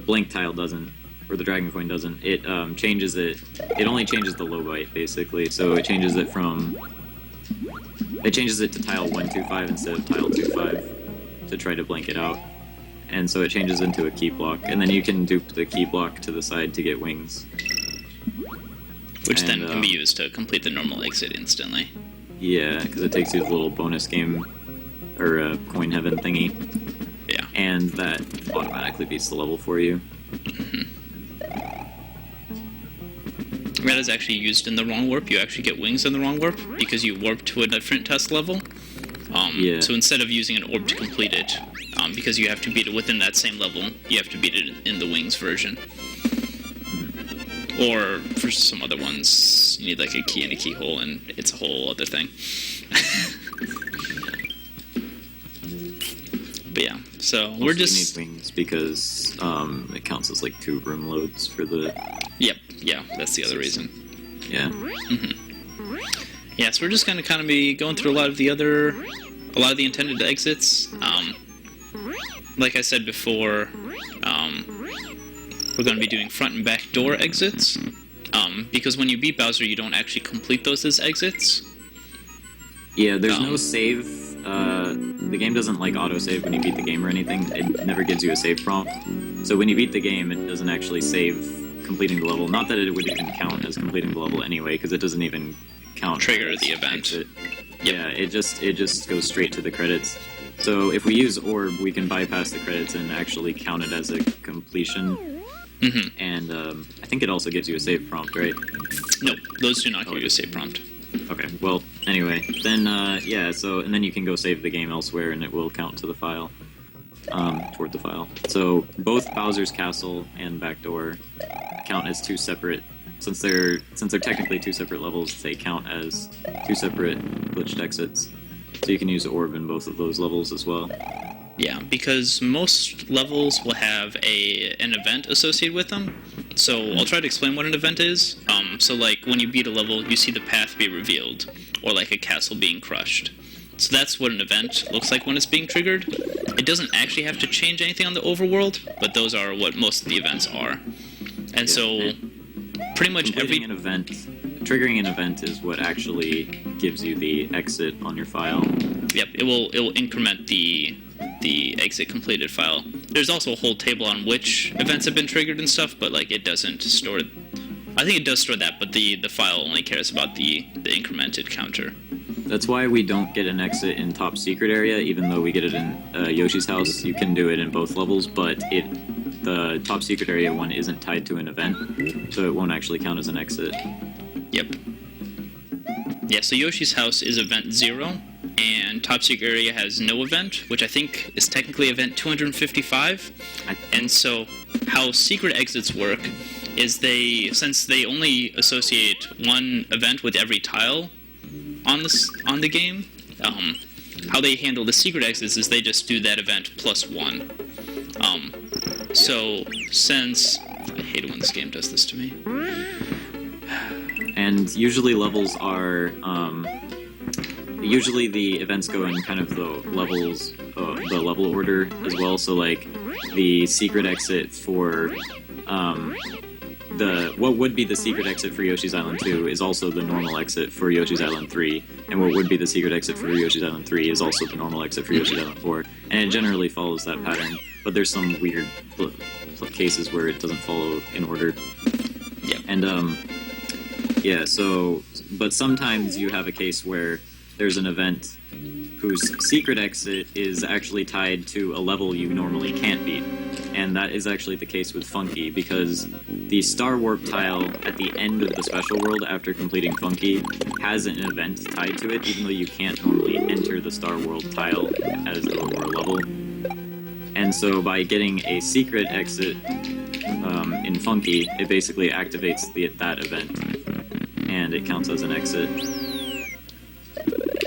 blank tile doesn't, or the dragon coin doesn't, it changes it. It only changes the low byte basically. So it changes it to tile 1-2-5 instead of tile 2-5 to try to blank it out. And so it changes into a key block, and then you can dupe the key block to the side to get wings. Which then can be used to complete the normal exit instantly. Yeah, because it takes you to the little bonus game, or coin heaven thingy. Yeah. And that automatically beats the level for you. That is actually used in the wrong warp. You actually get wings in the wrong warp because you warp to a different test level. Yeah. So instead of using an orb to complete it, because you have to beat it within that same level, you have to beat it in the wings version. Or for some other ones, you need like a key and a keyhole, and it's a whole other thing. But yeah, so Also, we're you just... need wings because it counts as like 2 room loads for the... Yep, yeah, that's the other reason. Yeah. Yeah, so we're just gonna kind of be going through a lot of the intended exits. Like I said before, we're gonna be doing front and back door exits. Because when you beat Bowser, you don't actually complete those as exits. Yeah, there's no save. The game doesn't like autosave when you beat the game or anything. It never gives you a save prompt. So when you beat the game, it doesn't actually save completing the level. Not that it would even count as completing the level anyway, because it doesn't even count. Trigger the event. Exit. Yeah, it just goes straight to the credits. So if we use Orb, we can bypass the credits and actually count it as a completion. And I think it also gives you a save prompt, right? Nope, those do not give you a save prompt. Okay, well, anyway, then, yeah, so, and then you can go save the game elsewhere and it will count to the file, toward the file. So, both Bowser's Castle and Backdoor count as 2 separate, since they're technically 2 separate levels, they count as 2 separate glitched exits. So you can use Orb in both of those levels as well. Yeah, because most levels will have an event associated with them. So I'll try to explain what an event is. So like when you beat a level, you see the path be revealed, or like a castle being crushed. So that's what an event looks like when it's being triggered. It doesn't actually have to change anything on the overworld, but those are what most of the events are. And so pretty much triggering an event is what actually gives you the exit on your file. Yep, it will increment the exit completed file. There's also a whole table on which events have been triggered and stuff, but like it doesn't store. I think it does store that, but the file only cares about the incremented counter. That's why we don't get an exit in Top Secret area, even though we get it in Yoshi's house. You can do it in both levels, but the Top Secret area one isn't tied to an event, so it won't actually count as an exit. Yep. Yeah, so Yoshi's house is event 0, and Top Secret area has no event, which I think is technically event 255. And so how secret exits work is since they only associate one event with every tile on the game, how they handle the secret exits is they just do that event plus 1. So since I hate it when this game does this to me. And usually levels are usually the events go in kind of the level order as well. So like the secret exit for what would be the secret exit for Yoshi's Island 2 is also the normal exit for Yoshi's Island 3, and what would be the secret exit for Yoshi's Island 3 is also the normal exit for Yoshi's Island 4, and it generally follows that pattern, but there's some weird cases where it doesn't follow in order. Yeah. And yeah, so, but sometimes you have a case where there's an event whose secret exit is actually tied to a level you normally can't beat. And that is actually the case with Funky, because the Star Warp tile at the end of the Special World after completing Funky has an event tied to it, even though you can't normally enter the Star World tile as though it were a level. And so by getting a secret exit in Funky, it basically activates that event, and it counts as an exit.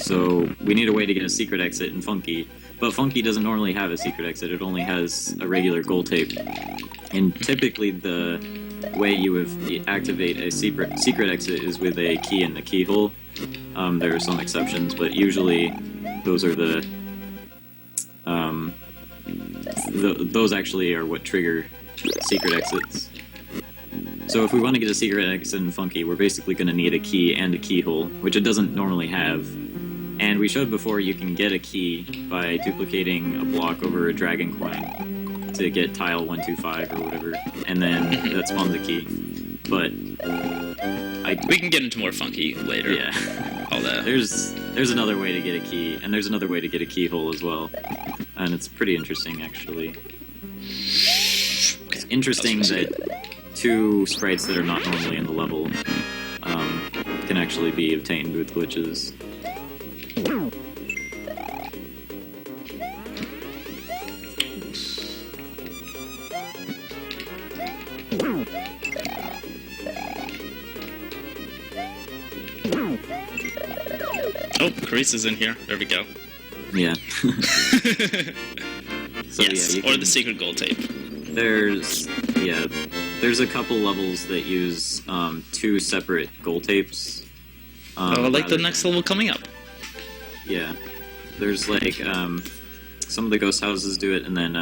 So we need a way to get a secret exit in Funky, but Funky doesn't normally have a secret exit, it only has a regular gold tape. And typically the way you would activate a secret exit is with a key in the keyhole. There are some exceptions, but usually those are those actually are what trigger secret exits. So if we want to get a secret exit in Funky, we're basically going to need a key and a keyhole, which it doesn't normally have. And we showed before you can get a key by duplicating a block over a dragon coin to get tile 125 or whatever, and then that spawns a key. But we can get into more Funky later. Yeah. All that. There's another way to get a key, and there's another way to get a keyhole as well. And it's pretty interesting, actually. It's interesting that 2 sprites that are not normally in the level can actually be obtained with glitches. Oh, Carice is in here. There we go. Yeah. So, yes, yeah, or the secret gold tape. There's a couple levels that use 2 separate gold tapes. Like the rather next than- level coming up. Yeah, there's like some of the ghost houses do it, and then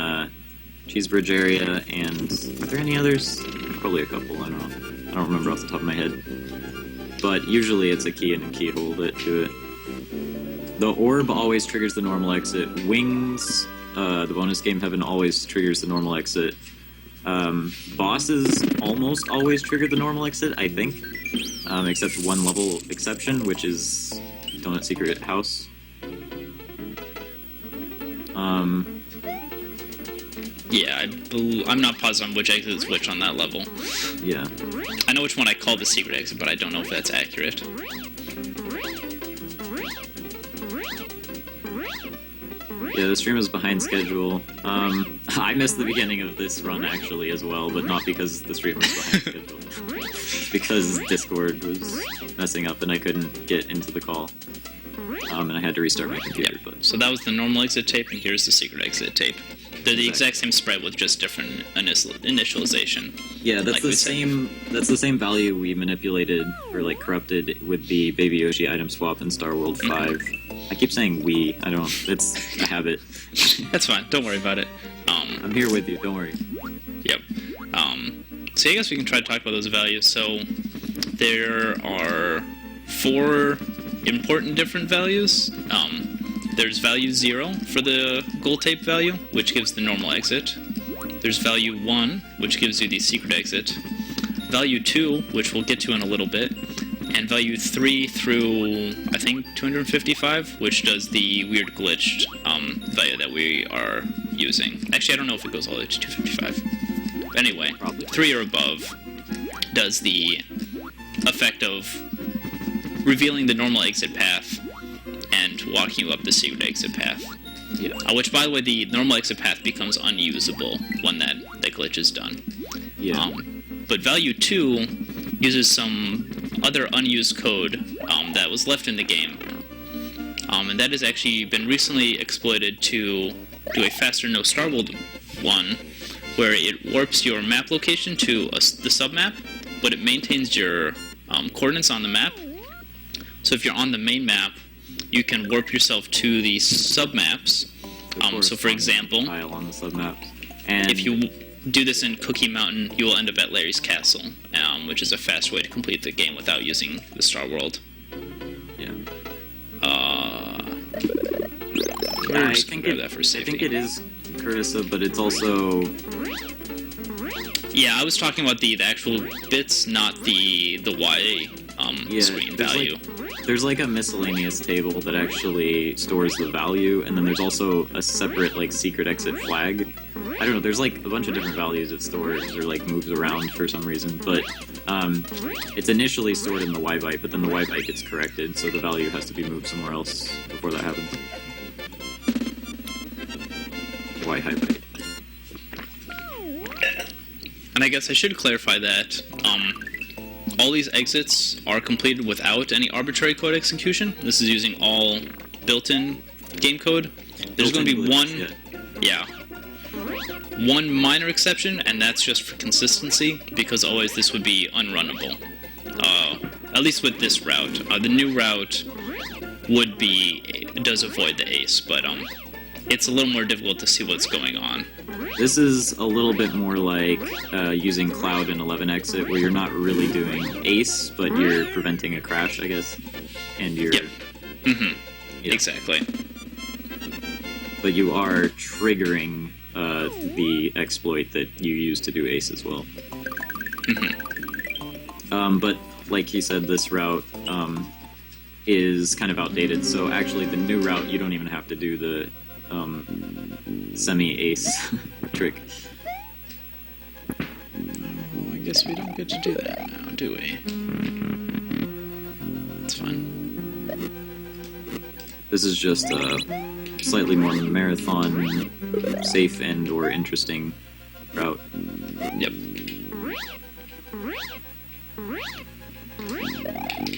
Cheesebridge area, and are there any others? Probably a couple. I don't know. I don't remember off the top of my head. But usually it's a key and a keyhole that do it. The orb always triggers the normal exit. Wings, the bonus game heaven always triggers the normal exit. Bosses almost always trigger the normal exit, I think. Except one level exception, which is Donut Secret House. Yeah, I'm not positive on which exit is which on that level. Yeah. I know which one I call the secret exit, but I don't know if that's accurate. Yeah, the stream is behind schedule. I missed the beginning of this run actually as well, but not because the stream was behind schedule. Because Discord was messing up and I couldn't get into the call. And I had to restart my computer. Yep. But So that was the normal exit tape, and here's the secret exit tape. They're the Exactly. exact same spread with just different initialization. yeah, that's like the we said. same. That's the same value we manipulated or like corrupted with the Baby Yoshi item swap in Star World 5. I keep saying we. I don't. It's a habit. That's fine. Don't worry about it. I'm here with you. Don't worry. Yep. So I guess we can try to talk about those values. So there are 4 important different values. There's value 0 for the gold tape value, which gives the normal exit. There's value 1, which gives you the secret exit. Value 2, which we'll get to in a little bit. And value 3 through, I think, 255, which does the weird glitched value that we are using. Actually, I don't know if it goes all the way to 255. Anyway, Probably. 3 or above does the effect of revealing the normal exit path and walking you up the secret exit path. Yeah. Which, by the way, the normal exit path becomes unusable when that glitch is done. Yeah. But value 2 uses some other unused code that was left in the game. And that has actually been recently exploited to do a faster no Star World one, where it warps your map location to the submap, but it maintains your coordinates on the map. So if you're on the main map, you can warp yourself to the submaps. So for example, Tile on the submap. And if you do this in Cookie Mountain, you will end up at Larry's Castle, which is a fast way to complete the game without using the Star World. yeah. We're I just think gonna grab it, that for I safety. think it is Carissa, but it's also Yeah, I was talking about the actual bits, not the Y screen value. There's like a miscellaneous table that actually stores the value, and then there's also a separate like secret exit flag. I don't know. There's like a bunch of different values it stores or like moves around for some reason, but it's initially stored in the Y byte, but then the Y byte gets corrected, so the value has to be moved somewhere else before that happens. Y high byte. And I guess I should clarify that all these exits are completed without any arbitrary code execution. This is using all built-in game code. There's going to be Built-in glitch, one minor exception, and that's just for consistency, because otherwise this would be unrunnable. At least with this route. The new route does avoid the ace, but it's a little more difficult to see what's going on. This is a little bit more like using Cloud in 11 exit, where you're not really doing ace, but you're preventing a crash, I guess. And you're... Yep. Mm-hmm. Yeah. Exactly. But you are triggering the exploit that you use to do ace as well. Mm-hmm. But like he said, this route is kind of outdated, so actually the new route, you don't even have to do the semi-ace trick. I guess we don't get to do that now, do we? It's fine. This is just a slightly more marathon, safe and or interesting route. Yep.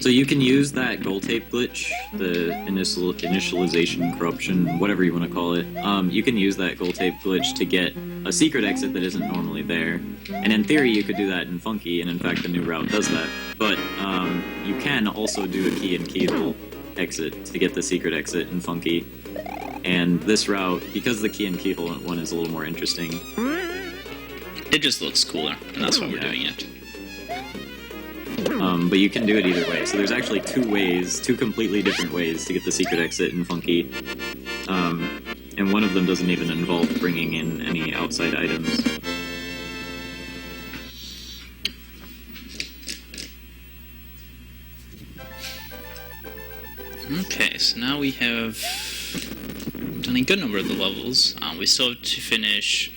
So you can use that goal tape glitch, the initialization corruption, whatever you want to call it. You can use that goal tape glitch to get a secret exit that isn't normally there. And in theory, you could do that in Funky, and in fact, the new route does that. But you can also do a key and keyhole exit to get the secret exit in Funky. And this route, because the key and keyhole one is a little more interesting. It just looks cooler, and that's why we're doing it. But you can do it either way. So there's actually two completely different ways to get the secret exit in Funky. And one of them doesn't even involve bringing in any outside items. Okay, so now we have done a good number of the levels. We still have to finish...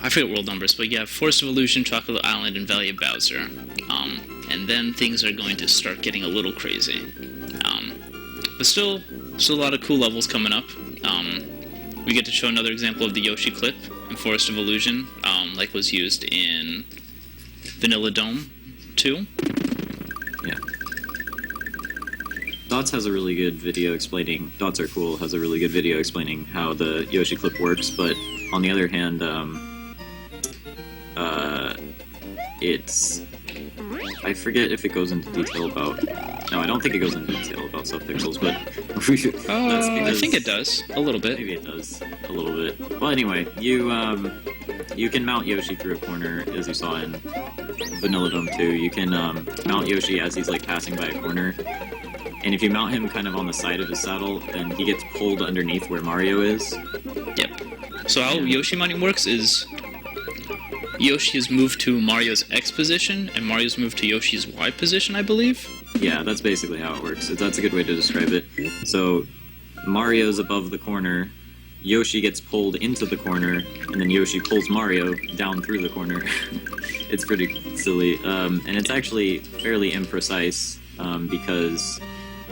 I forget world numbers, but yeah, Forest of Illusion, Chocolate Island, and Valley of Bowser. And then things are going to start getting a little crazy. But still a lot of cool levels coming up. We get to show another example of the Yoshi clip in Forest of Illusion, like was used in Vanilla Dome 2. Yeah. Dots has a really good video explaining... Dots Are Cool has a really good video explaining how the Yoshi clip works, but on the other hand, it's... I forget if it goes into detail about... No, I don't think it goes into detail about subpixels, but... I think it does. A little bit. Maybe it does. A little bit. Well, anyway, you can mount Yoshi through a corner, as you saw in Vanilla Dome 2. You can mount Yoshi as he's, like, passing by a corner. And if you mount him kind of on the side of his saddle, then he gets pulled underneath where Mario is. Yep. So how Yoshi mounting works is Yoshi is moved to Mario's X position, and Mario's moved to Yoshi's Y position, I believe. Yeah, that's basically how it works. That's a good way to describe it. So Mario's above the corner, Yoshi gets pulled into the corner, and then Yoshi pulls Mario down through the corner. It's pretty silly. And it's actually fairly imprecise, because...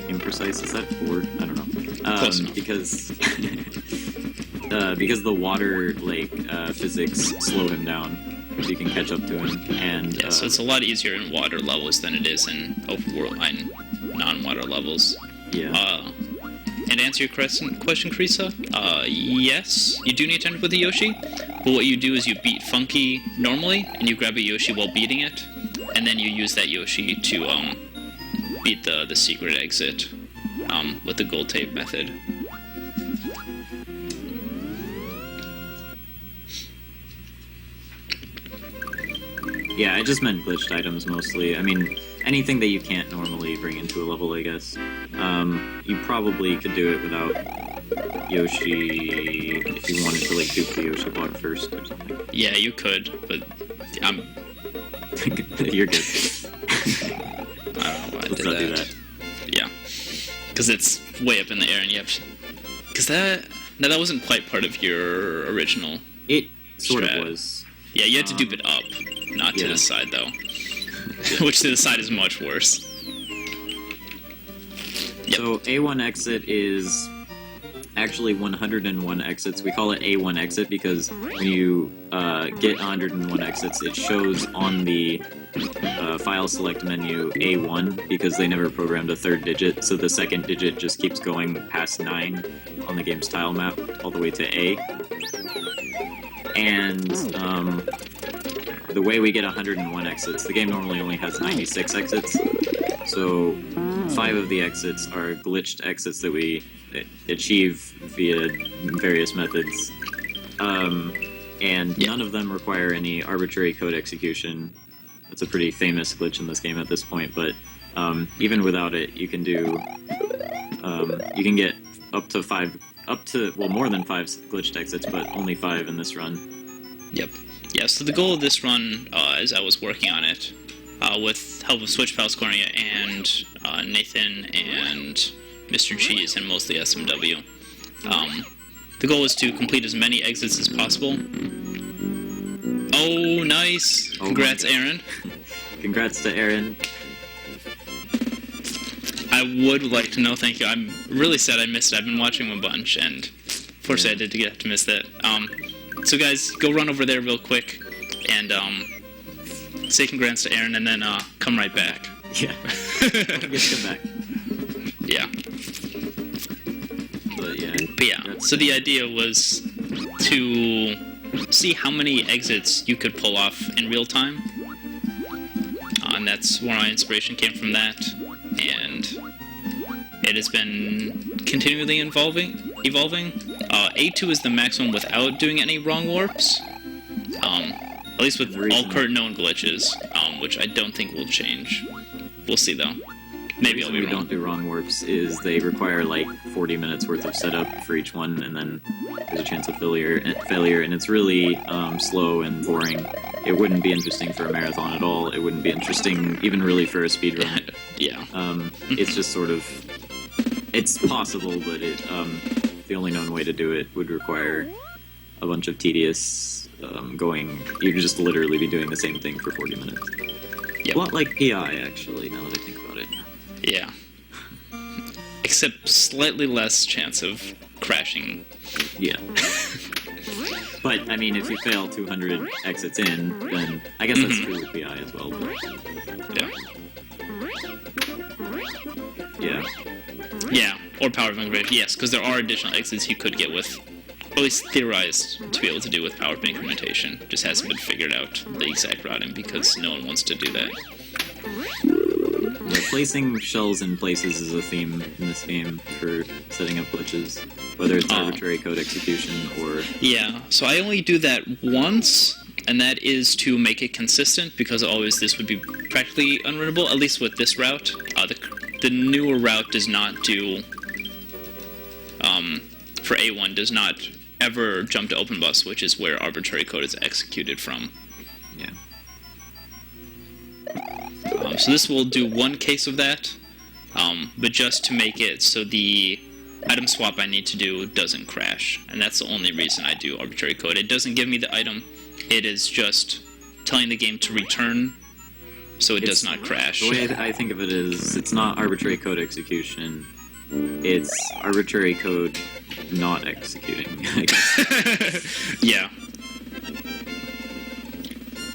Imprecise, is that a word? I don't know. Close enough. Because the water lake physics slow him down, so you can catch up to him. And yeah, so it's a lot easier in water levels than it is in open world and non-water levels. Yeah. And to answer your question, Krisa, yes, you do need to end up with a Yoshi, but what you do is you beat Funky normally, and you grab a Yoshi while beating it, and then you use that Yoshi to beat the secret exit with the gold tape method. Yeah, I just meant glitched items mostly. I mean, anything that you can't normally bring into a level, I guess. You probably could do it without Yoshi if you wanted to, like, dupe the Yoshi block first or something. Yeah, you could, but You're good. I don't know why I Let's did not that. do that. Yeah, because it's way up in the air, and you have to... Because that wasn't quite part of your original... It sort strat. of was. Yeah, you had to dupe it up, not to yeah. the side, though. Which to the side is much worse. Yep. So A1 exit is actually 101 exits. We call it A1 exit because when you get 101 exits, it shows on the file select menu A1 because they never programmed a third digit, so the second digit just keeps going past 9 on the game's tile map all the way to A. And the way we get 101 exits, the game normally only has 96 exits, so 5 of the exits are glitched exits that we achieve via various methods, and none of them require any arbitrary code execution. It's a pretty famous glitch in this game at this point, but even without it, you can do, you can get more than 5 glitched exits, but only 5 in this run. Yep. Yeah, so the goal of this run, as I was working on it, with help of Switch Pals Cornea and Nathan and Mr. Cheese and mostly SMW, the goal is to complete as many exits as possible. Oh, nice! Congrats, Aaron. Congrats to Aaron. I would like to know, thank you. I'm really sad I missed it. I've been watching a bunch, and fortunately I did get to miss that. So guys, go run over there real quick, and say congrats to Aaron, and then come right back. Yeah. Don't forget to come back. Yeah. But yeah. But yeah, so the idea was to see how many exits you could pull off in real time. And that's where my inspiration came from that. And it has been continually evolving. A2 is the maximum without doing any wrong warps. At least with all current known glitches, which I don't think will change. We'll see though. Maybe I'll be wrong. Don't do wrong warps is they require like 40 minutes worth of setup for each one, and then there's a chance of failure, and it's really slow and boring. It wouldn't be interesting for a marathon at all. It wouldn't be interesting even really for a speedrun. Yeah. It's just sort of, it's possible, but the only known way to do it would require a bunch of tedious you'd just literally be doing the same thing for 40 minutes. Yep. A lot like PI, actually, now that I think about it. Yeah. Except slightly less chance of crashing. Yeah. But, I mean, if you fail 200 exits in, then I guess that's true with PI as well. But... Yeah. Yeah. Yeah, or power pin grade, yes, because there are additional exits you could get with, or at least theorized to be able to do with power pin incrementation. Just hasn't been figured out, the exact routing, because no one wants to do that. Yeah, placing shells in places is a theme in this game for setting up glitches, whether it's arbitrary code execution or... Yeah, so I only do that once, and that is to make it consistent, because always this would be practically unrunnable, at least with this route. The newer route does not do, for A1, does not ever jump to open bus, which is where arbitrary code is executed from. Yeah. So this will do one case of that, but just to make it so the item swap I need to do doesn't crash, and that's the only reason I do arbitrary code. It doesn't give me the item, it is just telling the game to return so it does not crash. The way I think of it is, it's not arbitrary code execution, it's arbitrary code not executing, I guess. Yeah.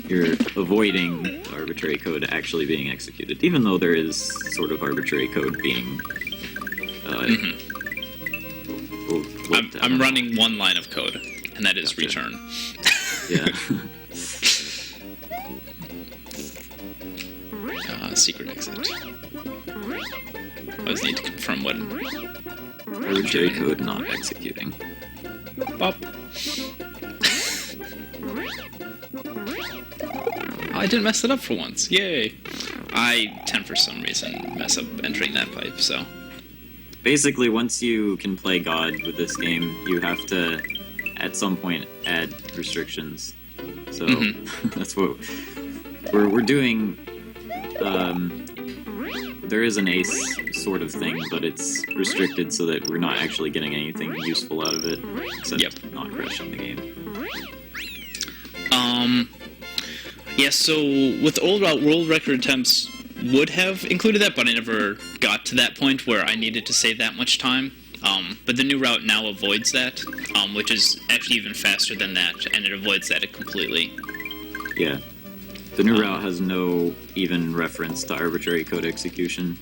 You're avoiding arbitrary code actually being executed, even though there is sort of arbitrary code being... I'm running one line of code, and that is return. Yeah. Secret exit. I always need to confirm what... Arbitrary code not executing. Bop. I didn't mess it up for once. Yay! I tend for some reason mess up entering that pipe, so... Basically, once you can play God with this game, you have to, at some point, add restrictions. So, that's what... We're doing... there is an ace sort of thing, but it's restricted so that we're not actually getting anything useful out of it, except not crashing the game. Yeah, so with old route, world record attempts would have included that, but I never got to that point where I needed to save that much time. But the new route now avoids that, which is actually even faster than that, and it avoids that completely. Yeah. The new route has no even reference to arbitrary code execution.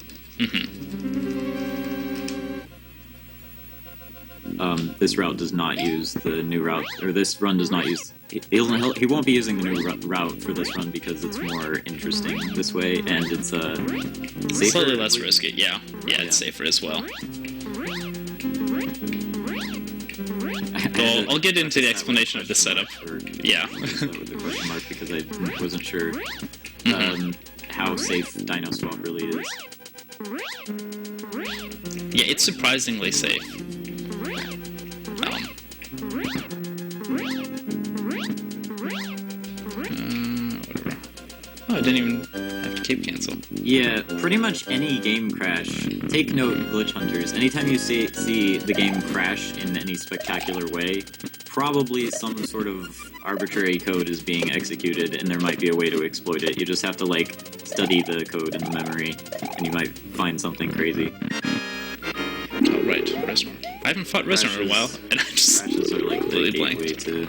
This route does not use the new route, or this run does not use... He won't be using the new route for this run because it's more interesting this way, and it's safer. Slightly less risky, yeah. Yeah, it's safer as well. Well, I'll get into the explanation of the setup. Yeah. With the question mark, because I wasn't sure how safe Dino Swap really is. Yeah, it's surprisingly safe. Whatever. Oh, I didn't even have to cape cancel. Yeah, pretty much any game crash. Take note, glitch hunters. Anytime you see the game crash in any spectacular way, probably some sort of arbitrary code is being executed, and there might be a way to exploit it. You just have to, like, study the code in the memory, and you might find something crazy. Oh, right, Resner. I haven't fought Resner in a while, and I just Crashes are like really the gateway blanked. to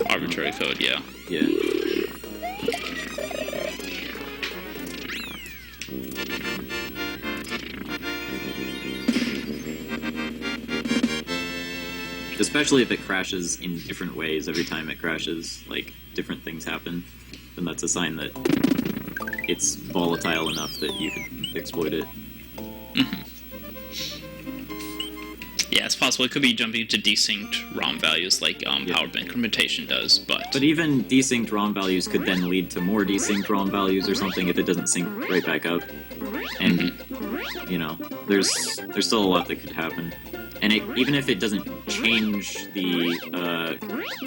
Arbitrary code, yeah. Yeah. especially if it crashes in different ways every time it crashes, like different things happen, then that's a sign that it's volatile enough that you can exploit it. Yeah, it's possible. It could be jumping to desynced ROM values like power incrementation does, but even desynced ROM values could then lead to more desynced ROM values or something if it doesn't sync right back up. And you know, there's still a lot that could happen. And even if it doesn't change the,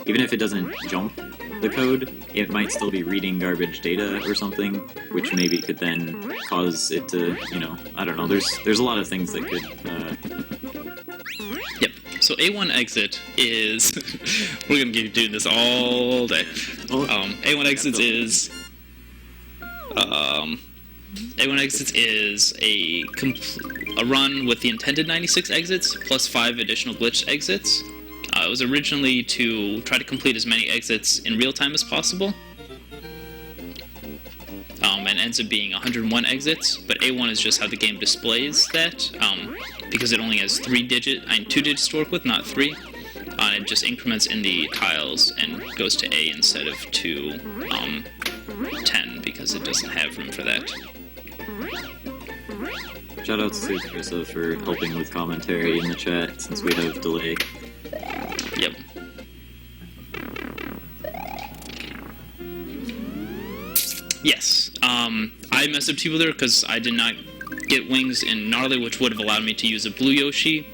even if it doesn't jump the code, it might still be reading garbage data or something, which maybe could then cause it to, you know, I don't know. There's a lot of things that could. Yep. So A1 exit is we're gonna keep doing this all day. A1 exits is A1 exits is a run with the intended 96 exits plus 5 additional glitched exits. It was originally to try to complete as many exits in real time as possible, and ends up being 101 exits. But A1 is just how the game displays that, because it only has 2 digits to work with, not 3. And it just increments in the tiles and goes to A instead of to 10 because it doesn't have room for that. Shoutouts to Carissa for helping with commentary in the chat since we have delay. Yep. Yes. I messed up two there because I did not get wings in Gnarly, which would have allowed me to use a blue Yoshi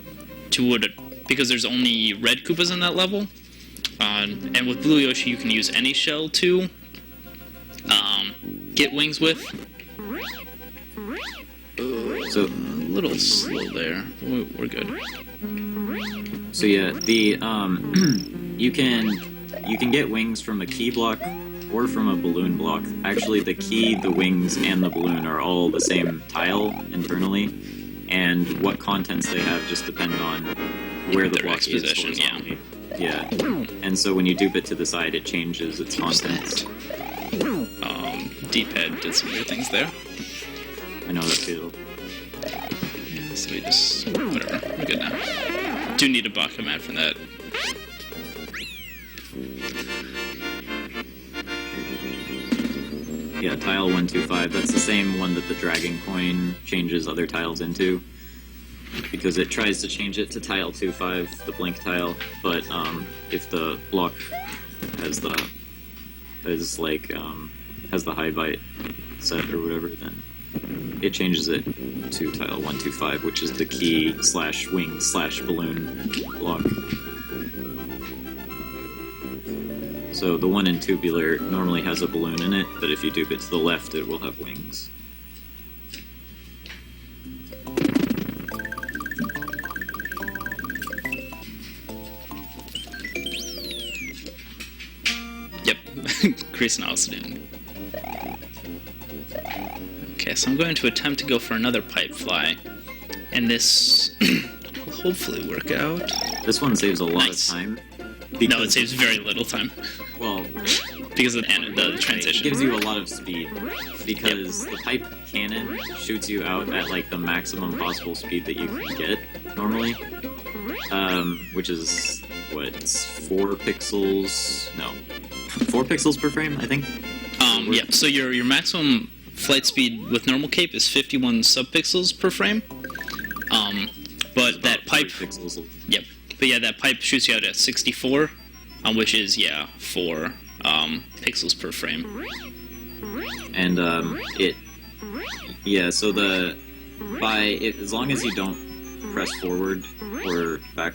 because there's only red Koopas in that level. And with blue Yoshi, you can use any shell to get wings with. So a little slow there. We're good. So yeah, the you can get wings from a key block or from a balloon block. Actually, the key, the wings, and the balloon are all the same tile internally, and what contents they have just depend on where the block is horizontally. Yeah. And so when you dupe it to the side, it changes its contents. D-pad did some weird things there. I know that feel. Yeah, so we just whatever. We're good now. Do need a block command from that. Yeah, tile 125. That's the same one that the dragon coin changes other tiles into, because it tries to change it to tile 25, the blink tile. But if the block has the has the high byte set or whatever, then it changes it to tile 125, which is the key / wing / balloon block. So the one in tubular normally has a balloon in it, but if you dupe it to the left, it will have wings. Yep, Chris and Austin. Okay, so I'm going to attempt to go for another pipe fly, and this will hopefully work out. This one saves a lot of time. No, it saves very little time. Well, because of the transition. It gives you a lot of speed, because the pipe cannon shoots you out at like the maximum possible speed that you can get normally, which is what, it's 4 pixels? No, 4 pixels per frame, I think. Yeah. So your maximum flight speed with normal cape is 51 subpixels per frame. But that pipe. Pixels. Yep. But yeah, that pipe shoots you out at 64, which is 4 pixels per frame. And so as long as you don't press forward or back,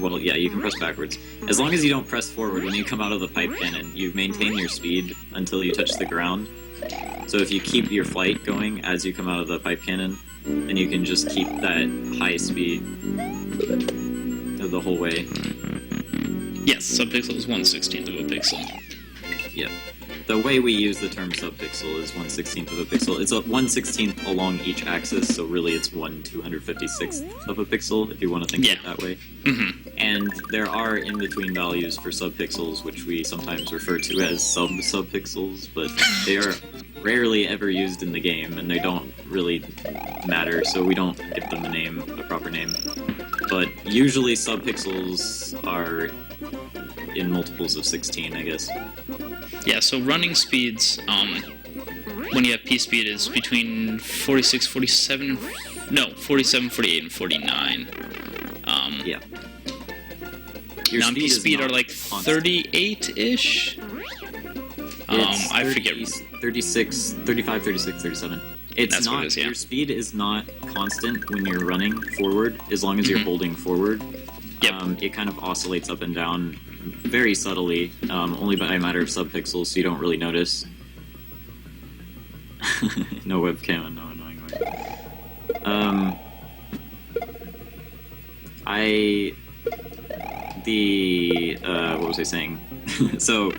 well, yeah, you can press backwards. As long as you don't press forward when you come out of the pipe cannon, you maintain your speed until you touch the ground. So if you keep your flight going as you come out of the pipe cannon, then you can just keep that high speed the whole way. Yes, subpixel is 1/16th of a pixel. Yep. The way we use the term subpixel is 1/16th of a pixel. It's a 1/16th along each axis, so really it's 1/256th of a pixel, if you want to think of it that way. Mm-hmm. And there are in-between values for subpixels, which we sometimes refer to as subpixels, but they are rarely ever used in the game, and they don't really matter, so we don't give them a proper name. but usually subpixels are in multiples of 16, I guess. Yeah, so running speeds, when you have P speed, is between 46, 47, no, 47, 48, and 49. Yeah. Your Non P is speed are not like constant. 38-ish. It's I 30, forget. 36, 35, 36, 37. It's That's what not, it is, yeah. Your speed is not constant when you're running forward, as long as you're holding forward. Yep. It kind of oscillates up and down very subtly, only by a matter of subpixels, so you don't really notice. No webcam and no annoying way. What was I saying? So,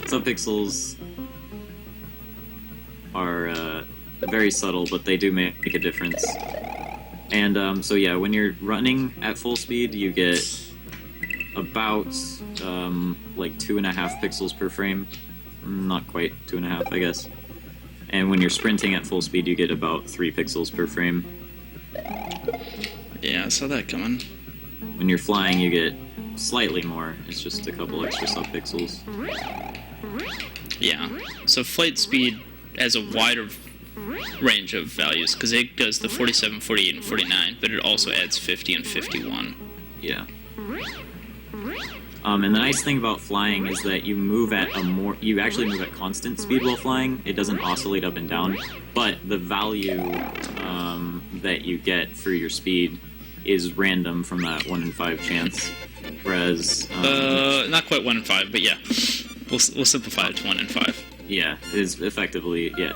subpixels are very subtle, but they do make a difference. And so yeah, when you're running at full speed, you get about like 2.5 pixels per frame. Not quite 2.5, I guess. And when you're sprinting at full speed, you get about 3 pixels per frame. Yeah, I saw that coming. When you're flying, you get slightly more. It's just a couple extra subpixels. Yeah. So flight speed has a wider range of values, because it does the 47, 48, and 49, but it also adds 50 and 51. Yeah. And the nice thing about flying is that you actually move at constant speed while flying. It doesn't oscillate up and down, but the value that you get for your speed is random from that 1 in 5 chance. Whereas not quite 1 in 5, but yeah, we'll simplify it to 1 in 5. Yeah, it's effectively, yeah.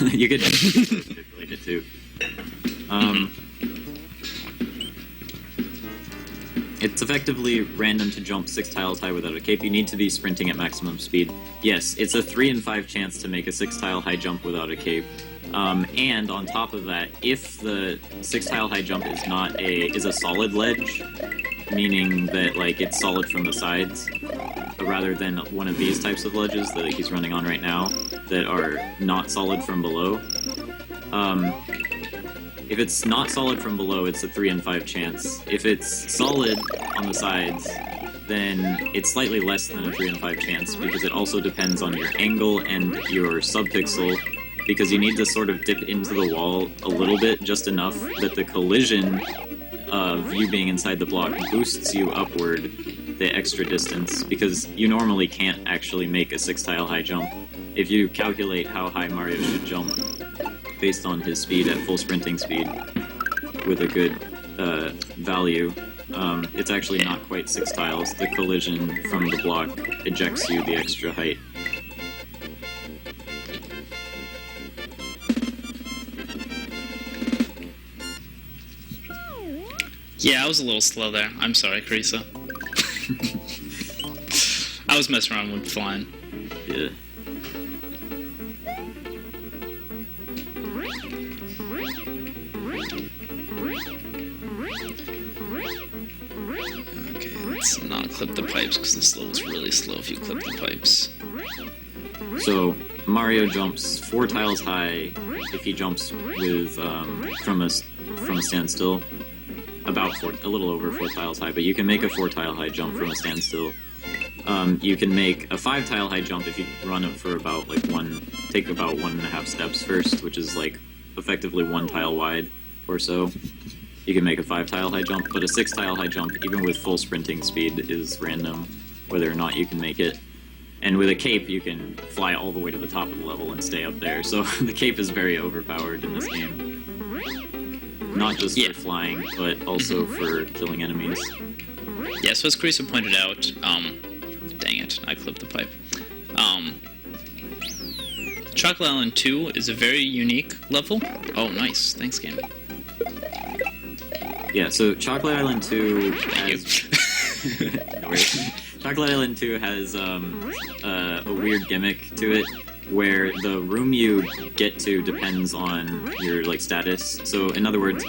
You could manipulate it too. It's effectively random to jump 6 tiles high without a cape. You need to be sprinting at maximum speed. Yes, it's a 3 in 5 chance to make a 6 tile high jump without a cape. And on top of that, if the 6 tile high jump is a solid ledge, meaning that like it's solid from the sides, rather than one of these types of ledges that he's running on right now that are not solid from below. If it's not solid from below, it's a 3 in 5 chance. If it's solid on the sides, then it's slightly less than a 3 in 5 chance, because it also depends on your angle and your subpixel, because you need to sort of dip into the wall a little bit, just enough that the collision of you being inside the block boosts you upward the extra distance, because you normally can't actually make a 6 tile high jump. If you calculate how high Mario should jump based on his speed at full sprinting speed with a good value, it's actually not quite 6 tiles. The collision from the block ejects you the extra height. Yeah, I was a little slow there. I'm sorry, Carissa. I was messing around with flying. Yeah. Okay, let's not clip the pipes, because this level's really slow if you clip the pipes. So Mario jumps 4 tiles high if he jumps with from a standstill. About a little over 4 tiles high, but you can make a 4 tile high jump from a standstill. You can make a 5 tile high jump if you run it for about take about 1.5 steps first, which is like effectively 1 tile wide or so. You can make a 5 tile high jump, but a 6 tile high jump, even with full sprinting speed, is random whether or not you can make it. And with a cape, you can fly all the way to the top of the level and stay up there, so the cape is very overpowered in this game. Not just for flying, but also for killing enemies. Yeah, so as Carissa pointed out, dang it, I clipped the pipe. Chocolate Island 2 is a very unique level. Oh, nice. Thanks, game. Yeah, so Chocolate Island 2 Thank you. has... No worries. Chocolate Island 2 has a weird gimmick to it, where the room you get to depends on your status. So in other words,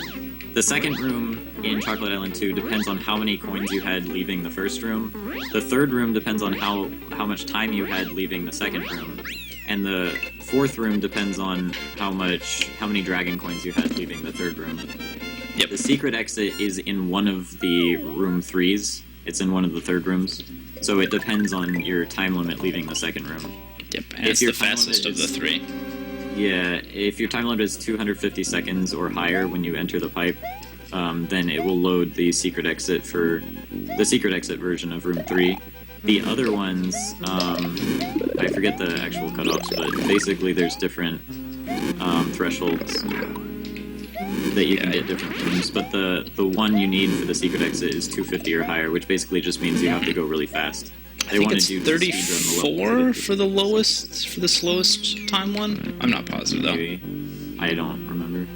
the second room in Chocolate Island 2 depends on how many coins you had leaving the first room. The third room depends on how much time you had leaving the second room. And the fourth room depends on how many dragon coins you had leaving the third room. Yep. The secret exit is in one of the room 3s. It's in one of the third rooms. So it depends on your time limit leaving the second room. Yep, and it's the fastest of the 3. Yeah, if your time limit is 250 seconds or higher when you enter the pipe, then it will load the secret exit for the secret exit version of room 3. The other ones, I forget the actual cutoffs, but basically there's different thresholds that you can get different rooms. But the one you need for the secret exit is 250 or higher, which basically just means you have to go really fast. I think it's 34 for the lowest, for the slowest time one. I'm not positive though. Maybe. I don't remember.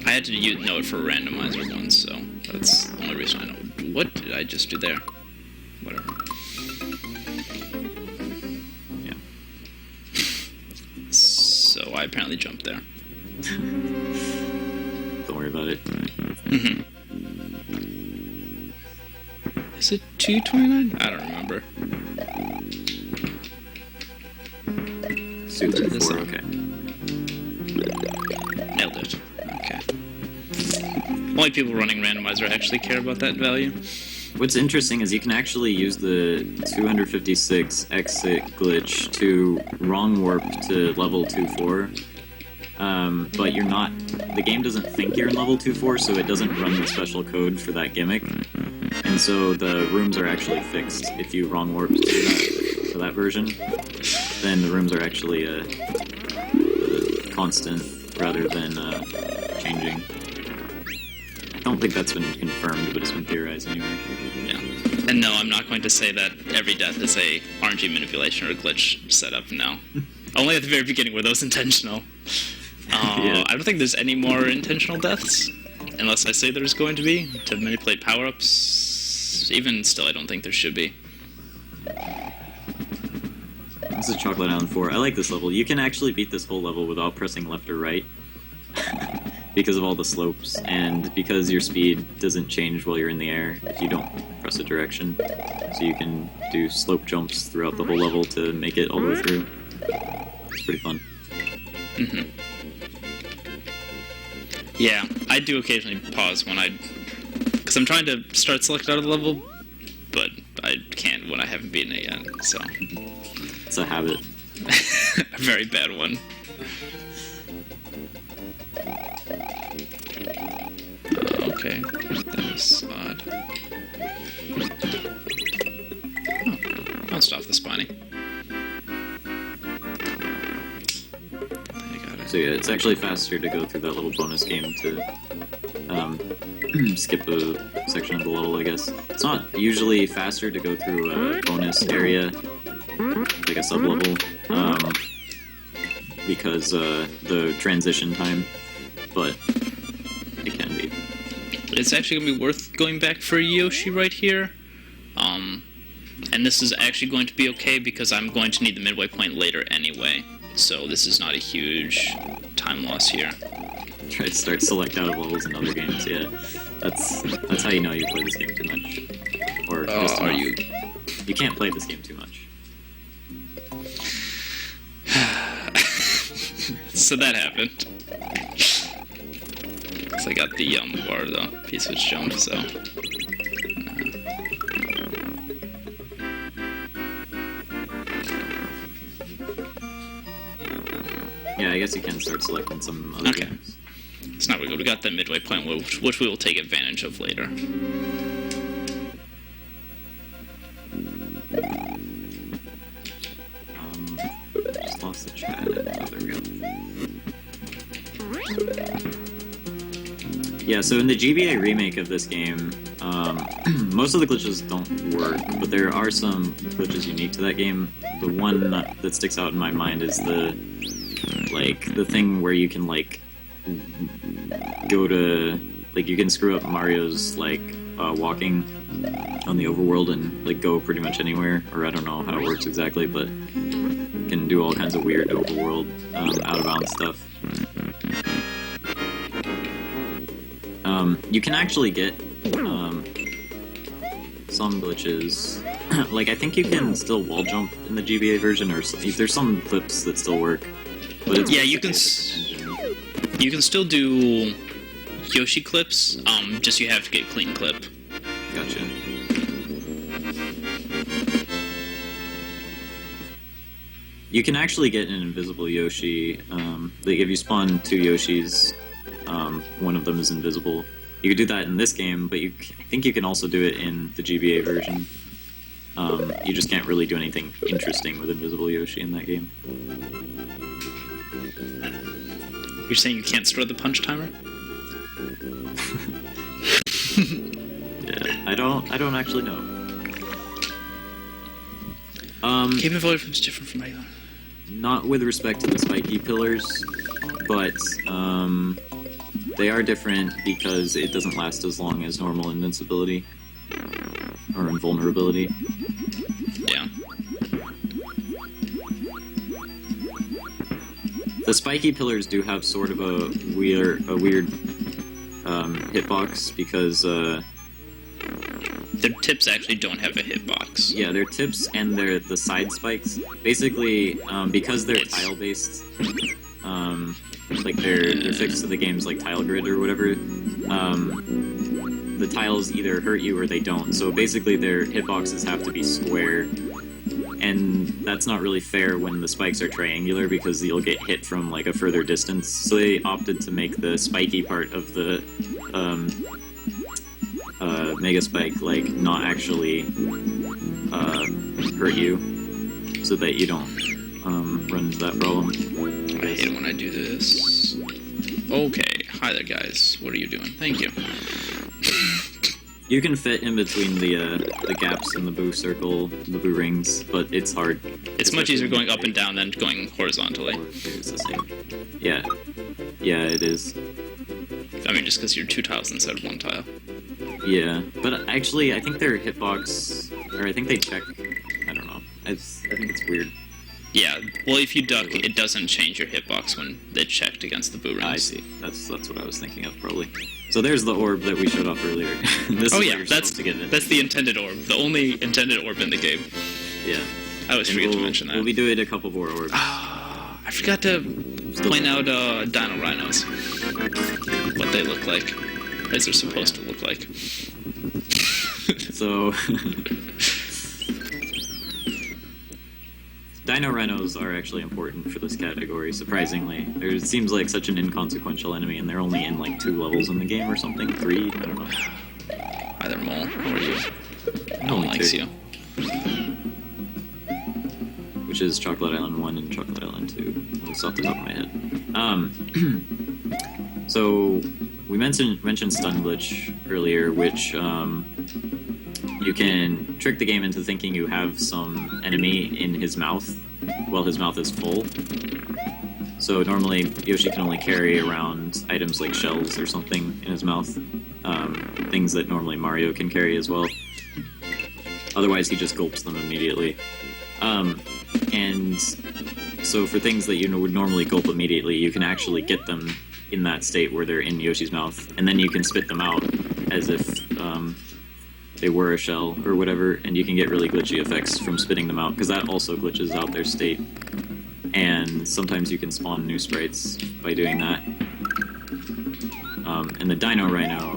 I had to know it for randomizer once, so that's the only reason I know. What did I just do there? Whatever. Yeah. So I apparently jumped there. Don't worry about it. Mm-hmm. Is it 229? I don't remember. 234, okay. Nailed it. Okay. Only people running randomizer actually care about that value. What's interesting is you can actually use the 256 exit glitch to wrong warp to level 2-4. But you're not. The game doesn't think you're in level 2-4, so it doesn't run the special code for that gimmick. And so the rooms are actually fixed. If you wrong warp to that version, then the rooms are actually constant rather than changing. I don't think that's been confirmed, but it's been theorized anyway. Yeah. And no, I'm not going to say that every death is a RNG manipulation or a glitch setup, no. Only at the very beginning were those intentional. Yeah. I don't think there's any more intentional deaths, unless I say there's going to be, to manipulate power-ups. Even still, I don't think there should be. This is Chocolate Island 4. I like this level. You can actually beat this whole level without pressing left or right. Because of all the slopes, and because your speed doesn't change while you're in the air if you don't press a direction. So you can do slope jumps throughout the whole level to make it all the way through. It's pretty fun. Mm-hmm. Yeah, I do occasionally pause when because I'm trying to start select out of the level, but I can't when I haven't beaten it yet, so. It's a habit. A very bad one. Okay, that was odd. Oh, bounced off the spiny. So yeah, it's actually faster to go through that little bonus game to skip a section of the level, I guess. It's not usually faster to go through a bonus area, like a sub-level, because the transition time, but it can be. It's actually going to be worth going back for Yoshi right here. And this is actually going to be okay because I'm going to need the midway point later anyway. So this is not a huge time loss here. Try to start select out of levels in other games, yeah. That's how you know you play this game too much. Or just are enough. you? You can't play this game too much. So that happened. So I got the bar though, P-switch jump, so. Yeah, I guess you can start selecting some other Okay. games. It's not really good. We got that midway point, which we will take advantage of later. Just lost the chat. Oh, there we go. Yeah, so in the GBA remake of this game, most of the glitches don't work, but there are some glitches unique to that game. The one that sticks out in my mind is the thing where you can go to you can screw up Mario's walking on the overworld and go pretty much anywhere, or I don't know how it works exactly, but you can do all kinds of weird overworld out of bounds stuff. You can actually get some glitches. I think you can still wall jump in the GBA version, or there's some clips that still work. But it's Yeah, you can. You can still do Yoshi clips. Just you have to get clean clip. Gotcha. You can actually get an invisible Yoshi. Like if you spawn 2 Yoshis, one of them is invisible. You could do that in this game, but I think you can also do it in the GBA version. You just can't really do anything interesting with invisible Yoshi in that game. You're saying you can't store the punch timer? Yeah, I don't actually know. Game of Avoid is different from regular. Not with respect to the spiky pillars, but they are different because it doesn't last as long as normal invincibility or invulnerability. Yeah. The spiky pillars do have sort of a weird hitbox because Their tips actually don't have a hitbox. yeah, their tips and the side spikes basically because they're tile based. Like they're fixed to the game's like tile grid or whatever. The tiles either hurt you or they don't. So basically, their hitboxes have to be square, and that's not really fair when the spikes are triangular because you'll get hit from like a further distance. So they opted to make the spiky part of the Mega Spike like not actually hurt you, so that you don't run into that problem. I hate it when I do this. Okay, hi there, guys. What are you doing? Thank you. You can fit in between the gaps in the boo circle, the boo rings, but it's hard. It's much easier going up and down than going horizontally. It's the same. Yeah. Yeah, it is. I mean, just because you're 2 tiles instead of 1 tile. Yeah, but actually, I think their hitbox, or I think they check. I don't know. I think it's weird. Yeah, well, if you duck, it doesn't change your hitbox when it's checked against the boo rings. I see. That's what I was thinking of, probably. So there's the orb that we showed off earlier. This Oh is yeah, where you're that's supposed to get it. that's the intended orb. The only intended orb in the game. Yeah. I always And forget to mention that. We'll be doing a couple more orbs. Ah, I forgot to point out dino rhinos. What they look like. As they're supposed to look like. So, Dino Rhinos are actually important for this category, surprisingly. It seems like such an inconsequential enemy, and they're only in like 2 levels in the game or something. 3? I don't know. Hi there, Mole. How are you? No one Only likes 2. you. Which is Chocolate Island 1 and Chocolate Island 2. It's off the top of my head. So, we mentioned Stun Glitch earlier, which you can trick the game into thinking you have some enemy in his mouth while his mouth is full. So normally Yoshi can only carry around items like shells or something in his mouth, things that normally Mario can carry as well. Otherwise he just gulps them immediately. And so for things that you would normally gulp immediately, you can actually get them in that state where they're in Yoshi's mouth, and then you can spit them out as if they were a shell or whatever, and you can get really glitchy effects from spitting them out, because that also glitches out their state. And sometimes you can spawn new sprites by doing that. And the Dino Rhino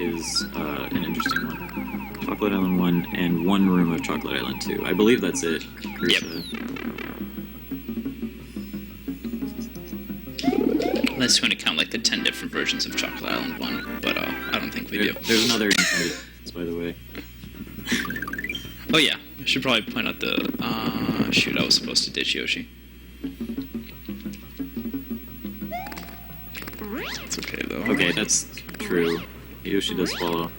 is an interesting one. Chocolate Island 1 and 1 room of Chocolate Island 2. I believe that's it. Yep. Unless you want to count like the 10 different versions of Chocolate Island 1, but I don't think we do. There's another intended, by the way. Oh yeah, I should probably point out the... shoot, I was supposed to ditch Yoshi. It's okay though. Okay, that's true. Yoshi does follow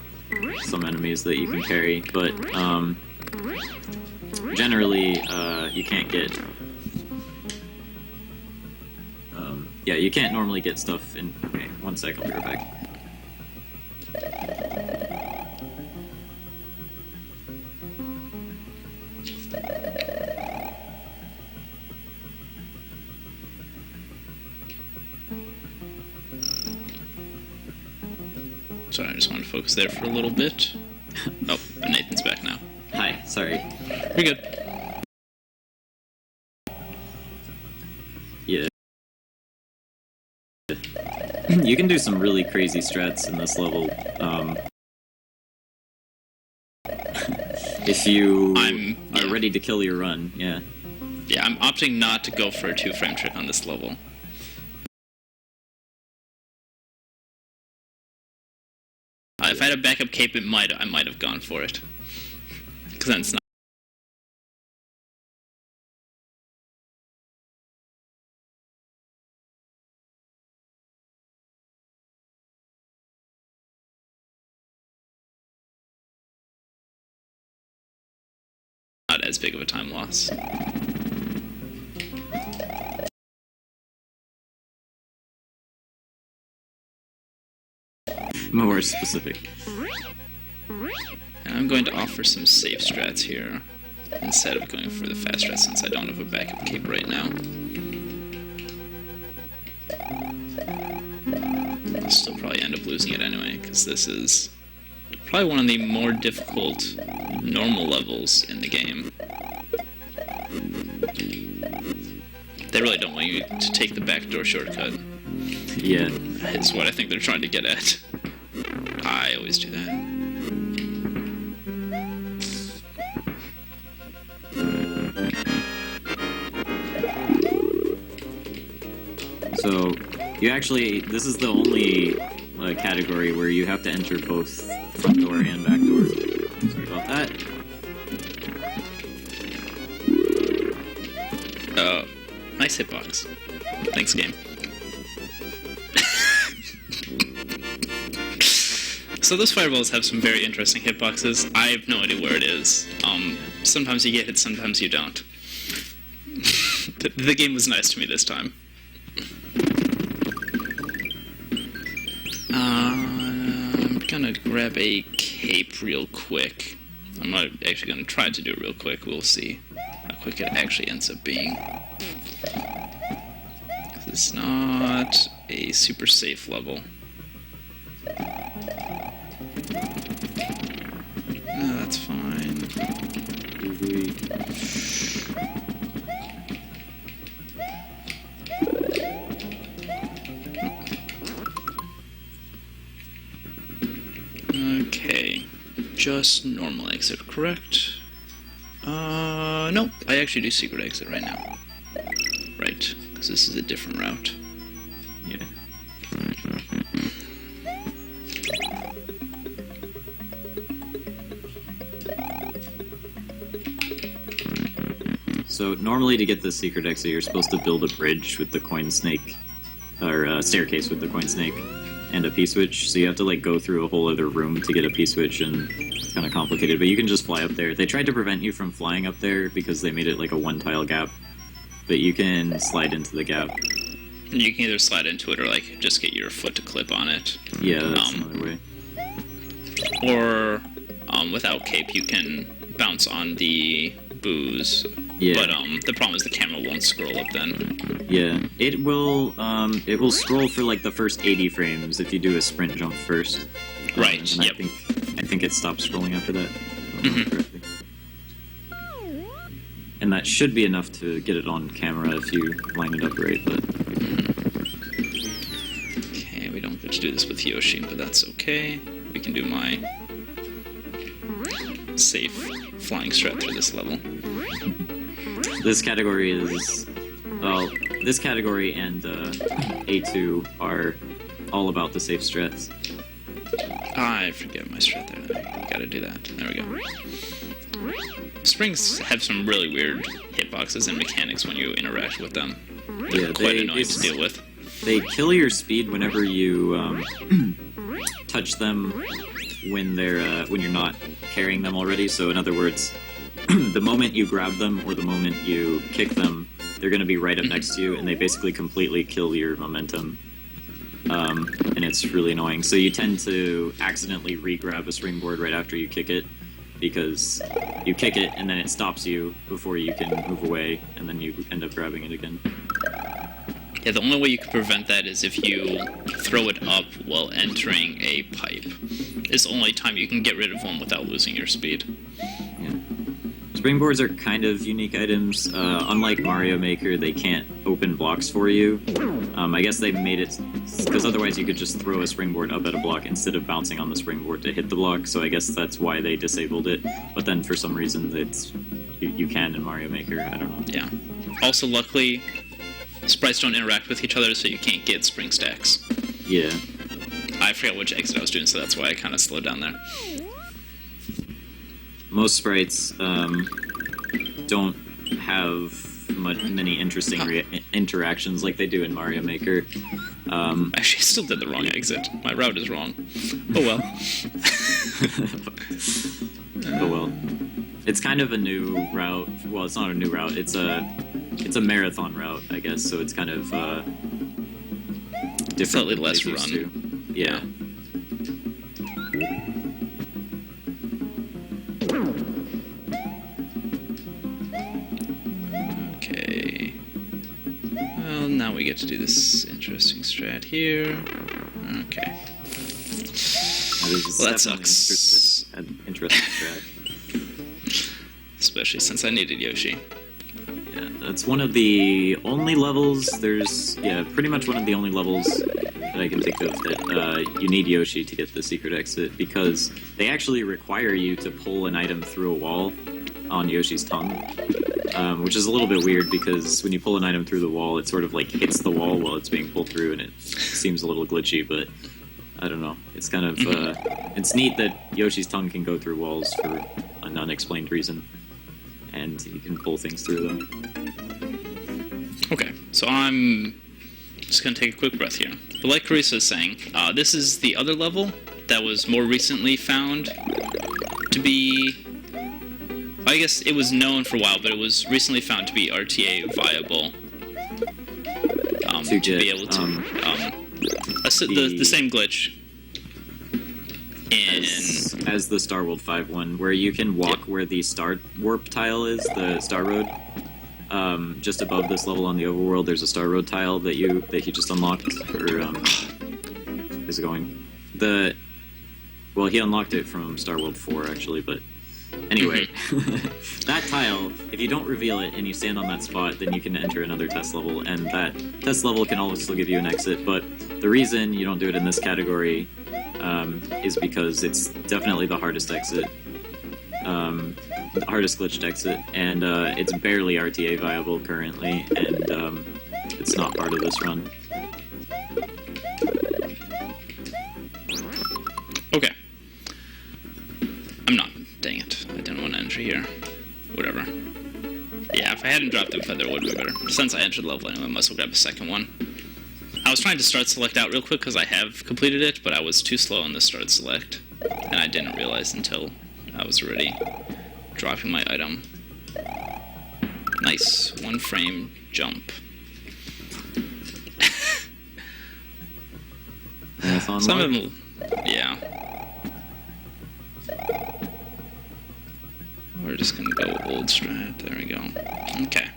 some enemies that you can carry, but generally you can't get... yeah, you can't normally get stuff in... Okay, 1 sec, I'll be right back. Sorry, I just wanted to focus there for a little bit. Oh, but Nathan's back now. Hi, sorry. You're good. Yeah. You can do some really crazy strats in this level. If you are ready to kill your run, yeah. Yeah, I'm opting not to go for a 2-frame trick on this level. If I had a backup cape, I might have gone for it. Because then it's not as big of a time loss. More specific. And I'm going to offer some safe strats here, instead of going for the fast strat since I don't have a backup cape right now. I'll still probably end up losing it anyway, because this is probably one of the more difficult normal levels in the game. They really don't want you to take the backdoor shortcut. Yeah. Is what I think they're trying to get at. I always do that. So, you actually, this is the only category where you have to enter both front door and back door. Sorry about that. Nice hitbox. Thanks, game. So those fireballs have some very interesting hitboxes. I have no idea where it is. Sometimes you get hit, sometimes you don't. The game was nice to me this time. I'm gonna grab a cape real quick. I'm not actually gonna try to do it real quick. We'll see how quick it actually ends up being. It's not a super safe level. No, that's fine. Okay. Just normal exit, correct? Nope. I actually do secret exit right now. Right, because this is a different route. Yeah. So normally to get the secret exit, you're supposed to build a bridge with the coin snake, or a staircase with the coin snake, and a P-switch. So you have to like go through a whole other room to get a P-switch, and it's kind of complicated. But you can just fly up there. They tried to prevent you from flying up there because they made it like a one-tile gap, but you can slide into the gap. And you can either slide into it or like just get your foot to clip on it. Yeah, that's another way. Or without cape, you can bounce on the booze. Yeah. But the problem is the camera won't scroll up then. Yeah, it will scroll for like the first 80 frames if you do a sprint jump first. Right. And yep. I think it stops scrolling after that. Correctly. And that should be enough to get it on camera if you line it up right. But okay, we don't get to do this with Yoshi, but that's okay. We can do my safe flying strat through this level. this category is, well, this category and A2 are all about the safe strats. I forget my strat there. Gotta do that. There we go. Springs have some really weird hitboxes and mechanics when you interact with them. They're quite annoying to deal with. They kill your speed whenever you touch them when they're when you're not carrying them already. So in other words, the moment you grab them or the moment you kick them, they're going to be right up next to you, and they basically completely kill your momentum. And it's really annoying. So you tend to accidentally re-grab a springboard right after you kick it, because you kick it and then it stops you before you can move away, and then you end up grabbing it again. Yeah, the only way you can prevent that is if you throw it up while entering a pipe. It's the only time you can get rid of one without losing your speed. Yeah. Springboards are kind of unique items. Unlike Mario Maker, they can't open blocks for you. I guess they made it because otherwise you could just throw a springboard up at a block instead of bouncing on the springboard to hit the block. So I guess that's why they disabled it. But then for some reason, you can in Mario Maker. I don't know. Yeah. Also, luckily, sprites don't interact with each other, so you can't get spring stacks. Yeah. I forgot which exit I was doing, so that's why I kind of slowed down there. Most sprites don't have many interesting interactions like they do in Mario Maker. Actually, I still did the wrong exit. My route is wrong. Oh well. Oh well. It's kind of a new route. Well, it's not a new route. It's a marathon route, I guess. So it's kind of different. Slightly than less what it used run. to. Yeah. Okay. Well, now we get to do this interesting strat here. Okay. Well, that sucks. An interesting strat. Especially since I needed Yoshi. Yeah, that's one of the only levels. Pretty much one of the only levels that I can think of that you need Yoshi to get the secret exit, because they actually require you to pull an item through a wall on Yoshi's tongue, which is a little bit weird because when you pull an item through the wall, it sort of like hits the wall while it's being pulled through, and it seems a little glitchy, but I don't know. It's kind of it's neat that Yoshi's tongue can go through walls for an unexplained reason, and you can pull things through them. Okay, so I'm just going to take a quick breath here. But like Carissa is saying, this is the other level that was more recently found to be... I guess it was known for a while, but it was recently found to be RTA viable. To be able to... the same glitch as the Star World 5 one, where you can walk where the Star Warp tile is, the Star Road. Just above this level on the overworld, there's a Star Road tile that he just unlocked, or is it going? Well, he unlocked it from Star World 4 actually, but anyway, that tile, if you don't reveal it and you stand on that spot, then you can enter another test level, and that test level can also give you an exit. But the reason you don't do it in this category is because it's definitely the hardest exit. The hardest glitched exit, and it's barely RTA viable currently, and it's not part of this run. Okay. I'm not. Dang it. I didn't want to enter here. Whatever. Yeah, if I hadn't dropped in Feather, it would be better. Since I entered the level anyway, I must have grabbed a second one. I was trying to start select out real quick because I have completed it, but I was too slow on the start select, and I didn't realize until I was already dropping my item. Nice. 1 frame jump. Some of them... Yeah. We're just gonna go old strat. There we go. Okay.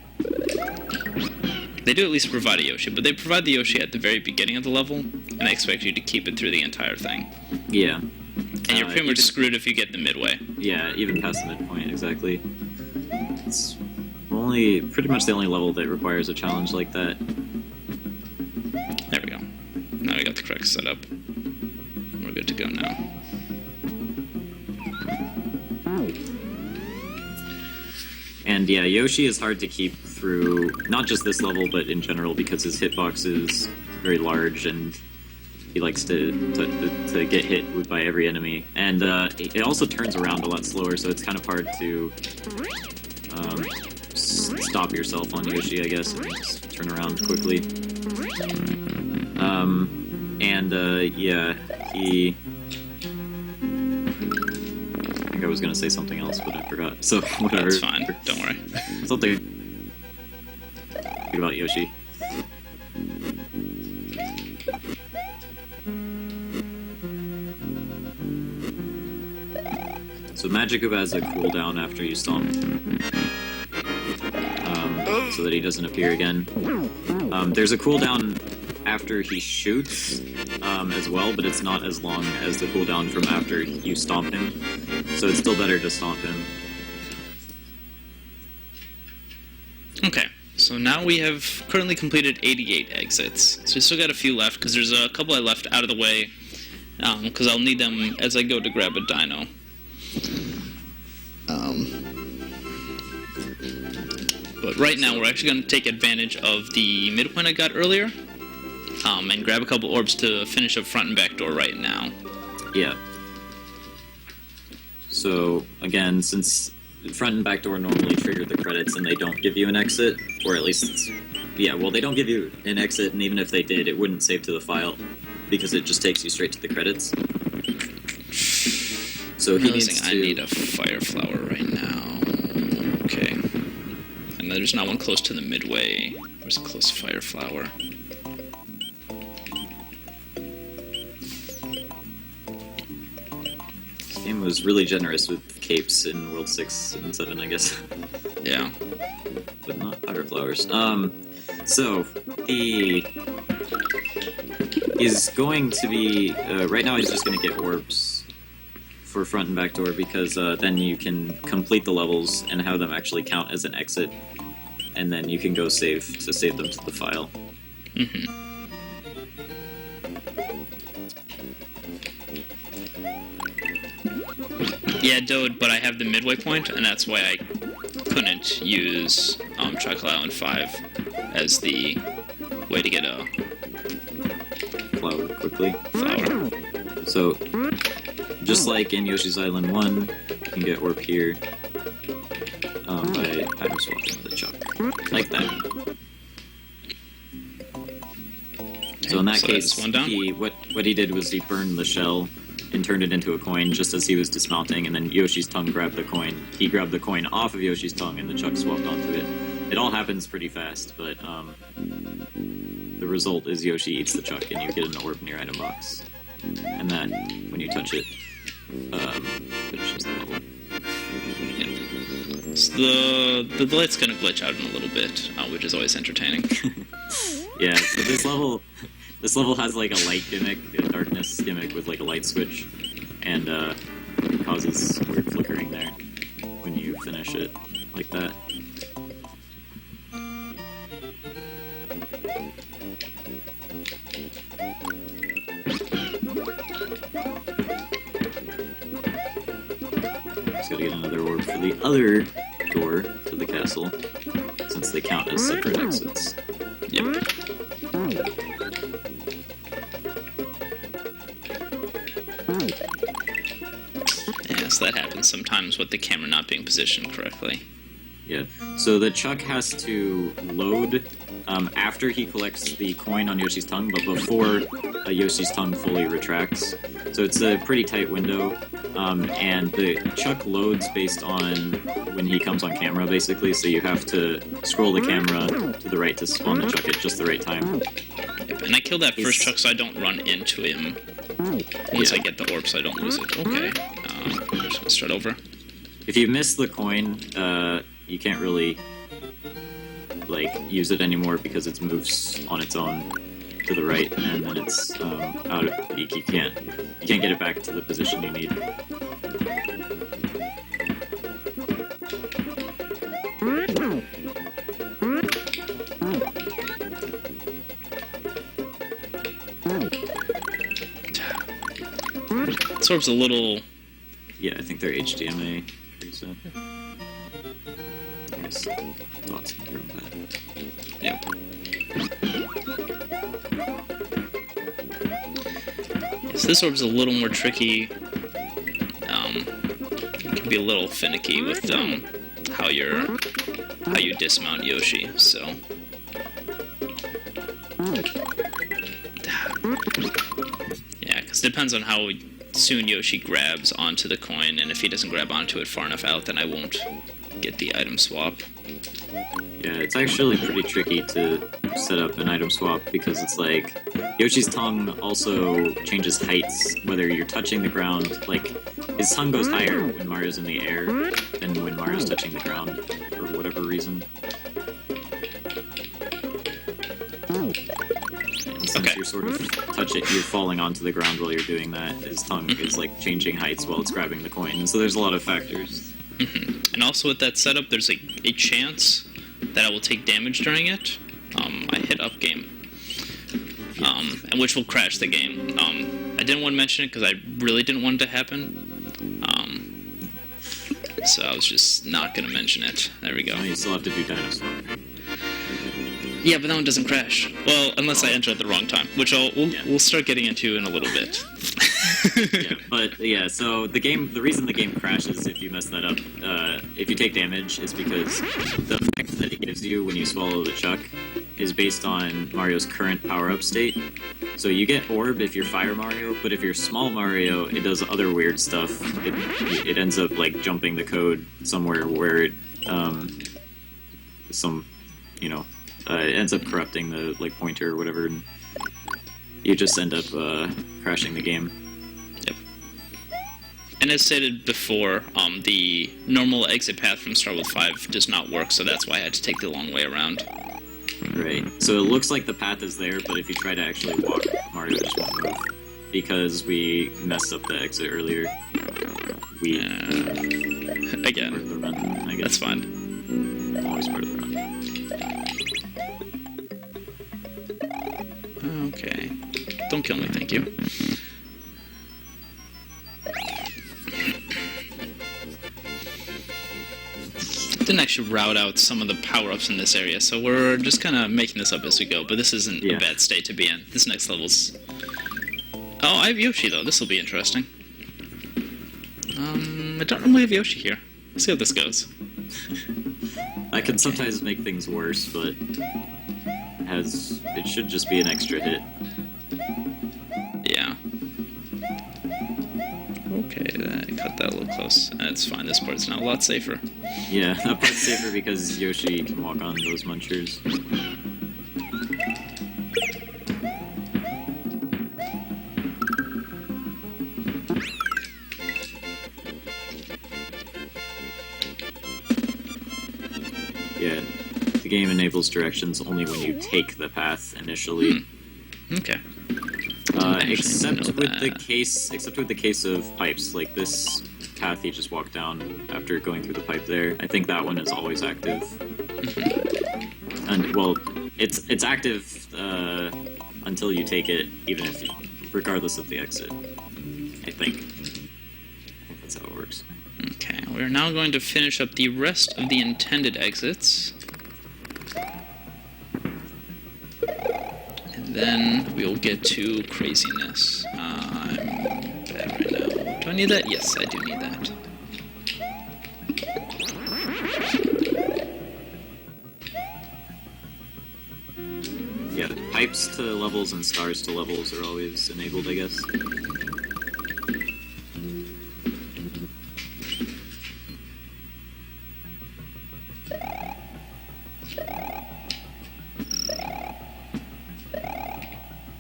They do at least provide a Yoshi, but they provide the Yoshi at the very beginning of the level, and they expect you to keep it through the entire thing. Yeah. And you're pretty much screwed if you get the midway. Yeah, even past the midpoint, exactly. It's pretty much the only level that requires a challenge like that. There we go. Now we got the correct setup. We're good to go now. And yeah, Yoshi is hard to keep through, not just this level, but in general, because his hitbox is very large, and he likes to get hit by every enemy. And it also turns around a lot slower, so it's kind of hard to stop yourself on Yoshi, I guess, and just turn around quickly. Yeah, he... I think I was going to say something else, but I forgot, so whatever. That's fine, don't worry. Something about Yoshi. So Magic has a cooldown after you stomp, so that he doesn't appear again. There's a cooldown after he shoots as well, but it's not as long as the cooldown from after you stomp him, so it's still better to stomp him. Okay, so now we have currently completed 88 exits. So we still got a few left, because there's a couple I left out of the way, because I'll need them as I go to grab a dino. But right now we're actually going to take advantage of the midpoint I got earlier, and grab a couple orbs to finish up front and back door right now. Yeah. So, again, since front and back door normally trigger the credits and they don't give you an exit, or at least, yeah, well, they don't give you an exit, and even if they did, it wouldn't save to the file, because it just takes you straight to the credits. So he needs to... I need a fire flower right now. Okay. And there's not one close to the midway. Where's a close fire flower? This game was really generous with capes in World 6 and 7, I guess. Yeah. But not fire flowers. So, he is going to be... right now he's just going to get orbs for front and back door, because then you can complete the levels and have them actually count as an exit, and then you can go save them to the file. Mm-hmm. Yeah, Dode, but I have the midway point, and that's why I couldn't use Chocolate Island 5 as the way to get a Flower quickly. flower. So, just like in Yoshi's Island 1, you can get orb here by item swapping with the chuck. Like that. So in that So case, that's one down. what he did was he burned the shell and turned it into a coin just as he was dismounting, and then Yoshi's tongue grabbed the coin. He grabbed the coin off of Yoshi's tongue, and the chuck swapped onto it. It all happens pretty fast, but the result is Yoshi eats the chuck, and you get an orb in your item box. And that, when you touch it, finishes the level. So the light's gonna glitch out in a little bit, which is always entertaining. Yeah, so this level has like a light gimmick, a darkness gimmick with like a light switch, and it causes weird flickering there when you finish it like that. Just gotta get another orb for the other door to the castle, since they count as separate exits. Yep. Yeah, so that happens sometimes with the camera not being positioned correctly. Yeah, so the chuck has to load after he collects the coin on Yoshi's tongue, but before Yoshi's tongue fully retracts. So it's a pretty tight window, and the chuck loads based on when he comes on camera, basically, so you have to scroll the camera to the right to spawn the chuck at just the right time. Yep. And I killed that first chuck so I don't run into him once I get the orb, so I don't lose it. Okay, I'm just gonna start over. If you miss the coin, you can't really like use it anymore because it moves on its own to the right, and then it's out of peak. You can't get it back to the position you need. This orb's a little... Yeah, I think they're HDMA reset. I guess thoughts from that. Yep. So this orb's a little more tricky. It can be a little finicky with how you dismount Yoshi. So yeah, because it depends on how soon Yoshi grabs onto the coin, and if he doesn't grab onto it far enough out, then I won't get the item swap. Yeah, it's actually pretty tricky to set up an item swap because it's like Yoshi's tongue also changes heights whether you're touching the ground. Like his tongue goes higher when Mario's in the air than when Mario's touching the ground for whatever reason. And since you're sort of you're falling onto the ground while you're doing that, his tongue is like changing heights while it's grabbing the coin. And so there's a lot of factors. And also with that setup, there's a chance that I will take damage during it, I hit up game, and which will crash the game. I didn't want to mention it because I really didn't want it to happen. So I was just not going to mention it. There we go. Oh, you still have to do dinosaur. Yeah, but that one doesn't crash. Well, unless I enter at the wrong time, which we'll start getting into in a little bit. So the reason the game crashes if you mess that up, if you take damage, is because the effect that it gives you when you swallow the chuck is based on Mario's current power-up state. So you get Orb if you're Fire Mario, but if you're Small Mario, it does other weird stuff. It ends up like jumping the code somewhere where it, it ends up corrupting the like pointer or whatever, and you just end up crashing the game. Yep. And as stated before, the normal exit path from Star World 5 does not work, so that's why I had to take the long way around. Right. So it looks like the path is there, but if you try to actually walk, Mario just won't move. Because we messed up the exit earlier. Again. Part of the run, I guess. That's fine. Always part of the run. Okay. Don't kill me, thank you. Didn't actually route out some of the power-ups in this area, so we're just kind of making this up as we go, but this isn't a bad state to be in. This next level's... Oh, I have Yoshi, though. This will be interesting. I don't normally have Yoshi here. Let's see how this goes. I can sometimes make things worse, but it should just be an extra hit. Yeah. Okay, I cut that a little close. That's fine, this part's now a lot safer. Yeah, that part's safer because Yoshi can walk on those munchers. Yeah, the game enables directions only when you take the path initially. Okay. Except with the case of pipes, like this path you just walked down after going through the pipe there. I think that one is always active. And well, it's active until you take it, regardless of the exit. I think that's how it works. Okay, we're now going to finish up the rest of the intended exits. And then we'll get to craziness. I'm bad right now. Do I need that? Yes, I do need that. Yeah, pipes to levels and stars to levels are always enabled, I guess.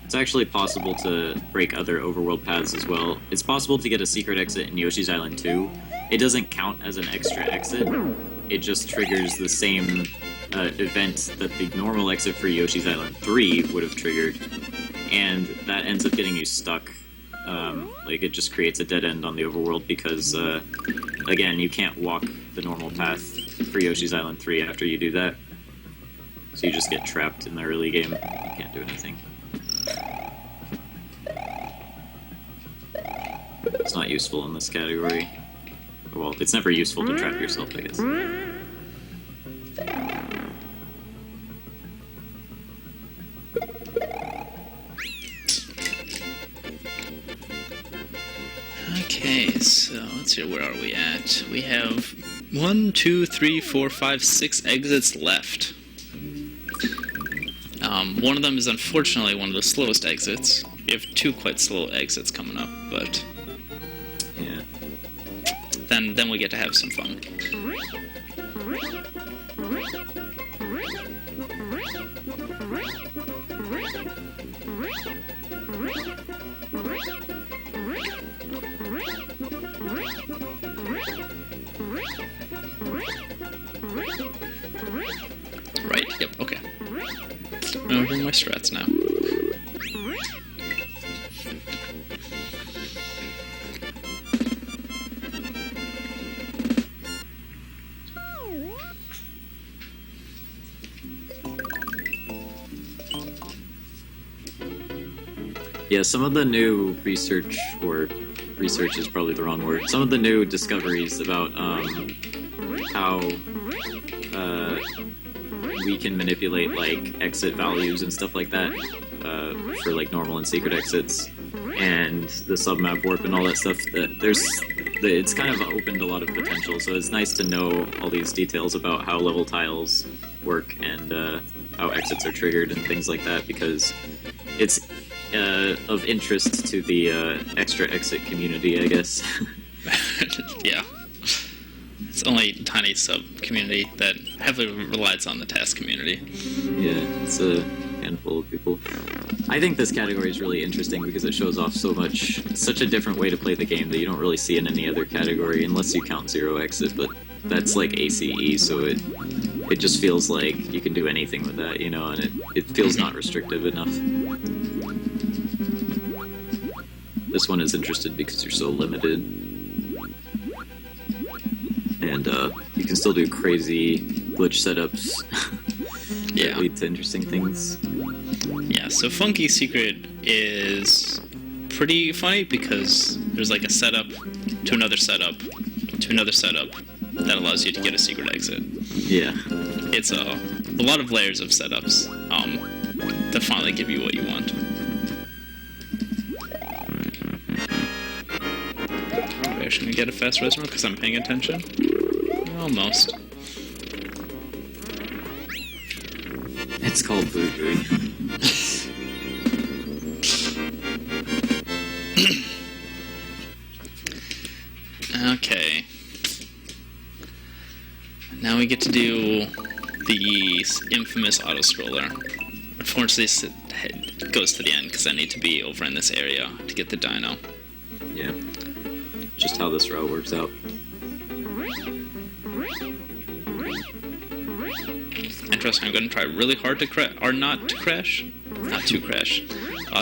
It's actually possible to break other overworld paths as well. It's possible to get a secret exit in Yoshi's Island 2. It doesn't count as an extra exit. It just triggers the same event that the normal exit for Yoshi's Island 3 would have triggered. And that ends up getting you stuck. It just creates a dead end on the overworld because, again, you can't walk the normal path for Yoshi's Island 3 after you do that. So you just get trapped in the early game. You can't do anything. It's not useful in this category. Well, it's never useful to trap yourself, I guess. Okay, so let's see, where are we at? We have 1, 2, 3, 4, 5, 6 exits left. One of them is unfortunately one of the slowest exits. We have 2 quite slow exits coming up, but Yeah. then we get to have some fun. Right, yep, okay. Remembering my strats now. Yeah, some of the new research, or research is probably the wrong word, some of the new discoveries about how we can manipulate like exit values and stuff like that for like normal and secret exits, and the submap warp and all that stuff. It's kind of opened a lot of potential. So it's nice to know all these details about how level tiles work and how exits are triggered and things like that, because it's of interest to the extra exit community, I guess. Yeah. It's only a tiny sub-community that heavily relies on the task community. Yeah, it's a handful of people. I think this category is really interesting because it shows off such a different way to play the game that you don't really see in any other category, unless you count zero exit, but that's like ACE, so it just feels like you can do anything with that, you know, and it feels not restrictive enough. This one is interested because you're so limited. And you can still do crazy glitch setups that lead to interesting things. Yeah, so Funky Secret is pretty funny because there's like a setup to another setup to another setup that allows you to get a secret exit. Yeah. It's a lot of layers of setups to finally give you what you want. Are we actually gonna get a fast res run because I'm paying attention? Almost. It's called Boo-Boo. Okay. Now we get to do the infamous auto-scroller. Unfortunately, it goes to the end because I need to be over in this area to get the dino. Yeah. Just how this route works out. Interesting. I'm going to try really hard to not to crash.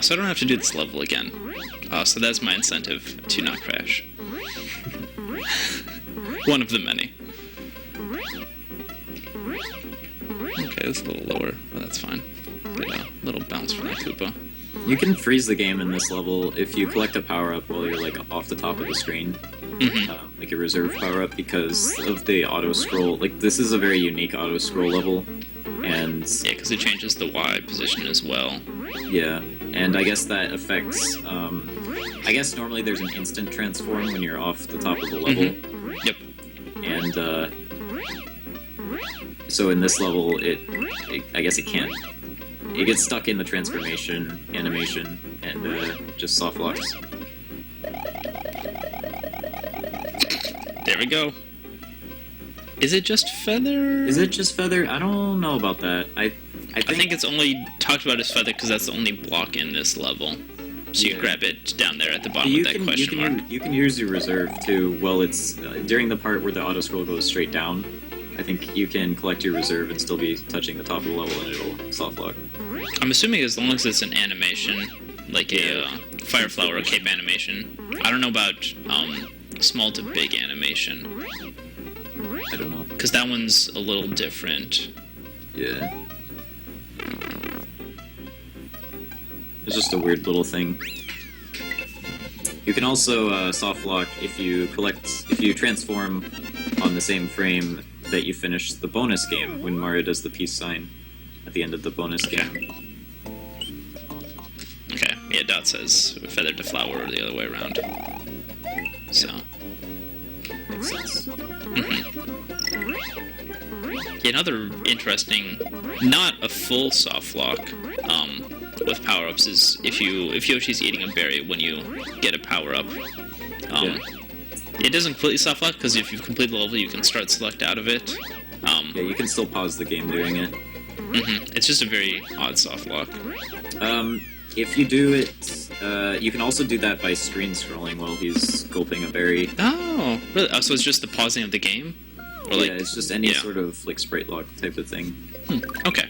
So I don't have to do this level again. So that's my incentive to not crash. One of the many. Okay, it's a little lower, but that's fine. Get a little bounce from that Koopa. You can freeze the game in this level if you collect a power-up while you're like off the top of the screen. Mm-hmm. Like a reserve power-up, because of the auto-scroll. Like, this is a very unique auto-scroll level, and... Yeah, because it changes the Y position as well. Yeah, and I guess that affects... I guess normally there's an instant transform when you're off the top of the level. Mm-hmm. Yep. And, so in this level, I guess it can't... It gets stuck in the transformation animation and just soft locks. There we go. Is it just feather? Is it just feather? I don't know about that. I think it's only talked about as feather because that's the only block in this level. So you grab it down there at the bottom with that question mark. You can use your reserve too. Well, it's during the part where the auto scroll goes straight down. I think you can collect your reserve and still be touching the top of the level, and it'll soft lock. I'm assuming as long as it's an animation, like a fire flower or cape animation. I don't know about small to big animation. I don't know. Because that one's a little different. Yeah. It's just a weird little thing. You can also soft lock if you transform on the same frame that you finish the bonus game when Mario does the peace sign at the end of the bonus game. Okay, yeah, Dot says feather to flower or the other way around. So. Makes sense. Yeah, another interesting, not a full soft lock, with power-ups is if Yoshi's eating a berry when you get a power-up. It doesn't completely soft lock because if you've completed the level, you can start select out of it. Yeah, you can still pause the game doing it. It's just a very odd soft lock. If you do it, you can also do that by screen scrolling while he's gulping a berry. Oh, really? Oh, so it's just the pausing of the game? Or yeah, it's just any sort of like sprite lock type of thing. Okay.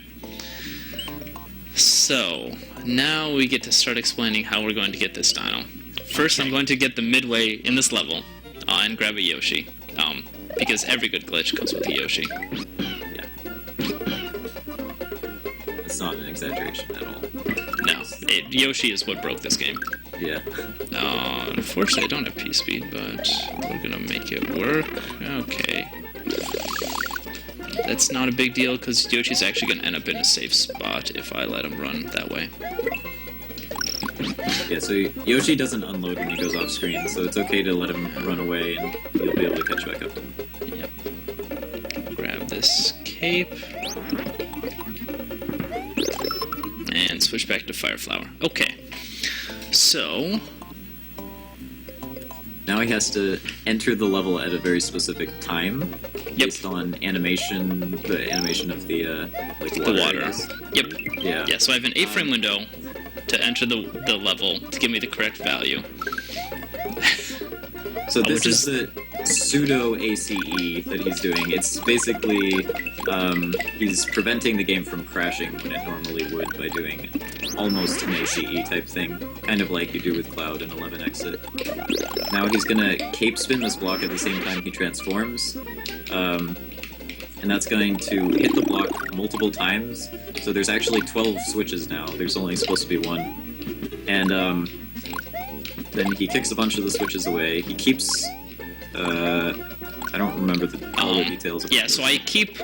So, now we get to start explaining how we're going to get this dino. First, I'm going to get the midway in this level and grab a Yoshi. Because every good glitch comes with a Yoshi. Yeah. It's not an exaggeration at all. No. Yoshi is what broke this game. Yeah. Unfortunately, I don't have P-Speed, but we're gonna make it work. Okay. That's not a big deal, because Yoshi's actually gonna end up in a safe spot if I let him run that way. Yeah, so Yoshi doesn't unload when he goes off screen, so it's okay to let him run away and you'll be able to catch back up to him. Yep. Grab this cape. And switch back to Fire Flower. Okay. So... now he has to enter the level at a very specific time, based on the animation of the, like, water. The water. Yep. Yeah. Yeah, so I have an 8-frame window to enter the level to give me the correct value. So this is the pseudo ACE that he's doing. It's basically he's preventing the game from crashing when it normally would by doing almost an ACE type thing, kind of like you do with Cloud in 11 Exit. Now he's gonna cape spin this block at the same time he transforms, and that's going to hit the block multiple times. So there's actually 12 switches now. There's only supposed to be one, and then he kicks a bunch of the switches away. He keeps, I don't remember all the details. Yeah, so I keep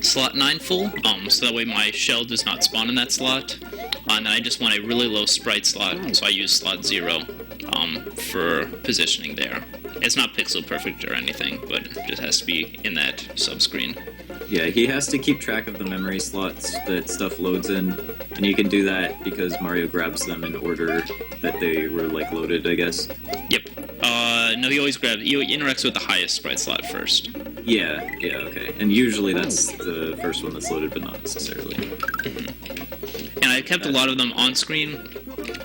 slot 9 full, so that way my shell does not spawn in that slot. And I just want a really low sprite slot, so I use slot 0 for positioning there. It's not pixel perfect or anything, but it just has to be in that subscreen. Yeah, he has to keep track of the memory slots that stuff loads in, and you can do that because Mario grabs them in order that they were, like, loaded, I guess. Yep. No, he always grabs... he interacts with the highest sprite slot first. Yeah, okay. And usually that's the first one that's loaded, but not necessarily. Mm-hmm. And I kept a lot of them on screen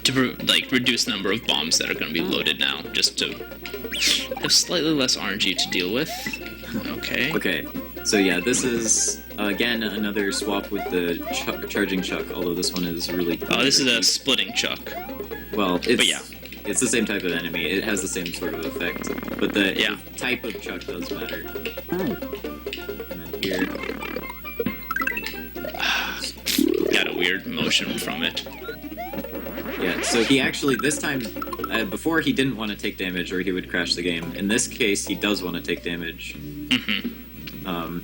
to, like, reduce the number of bombs that are going to be loaded now, just to have slightly less RNG to deal with. Okay. Okay. So yeah, this is, again, another swap with the charging chuck, although this one is really... Oh, this is a splitting chuck. Well, but yeah. It's the same type of enemy. It has the same sort of effect, but the type of chuck does matter. And then here... got a weird motion from it. Yeah, so he actually, this time, before he didn't want to take damage or he would crash the game. In this case, he does want to take damage. Mm-hmm.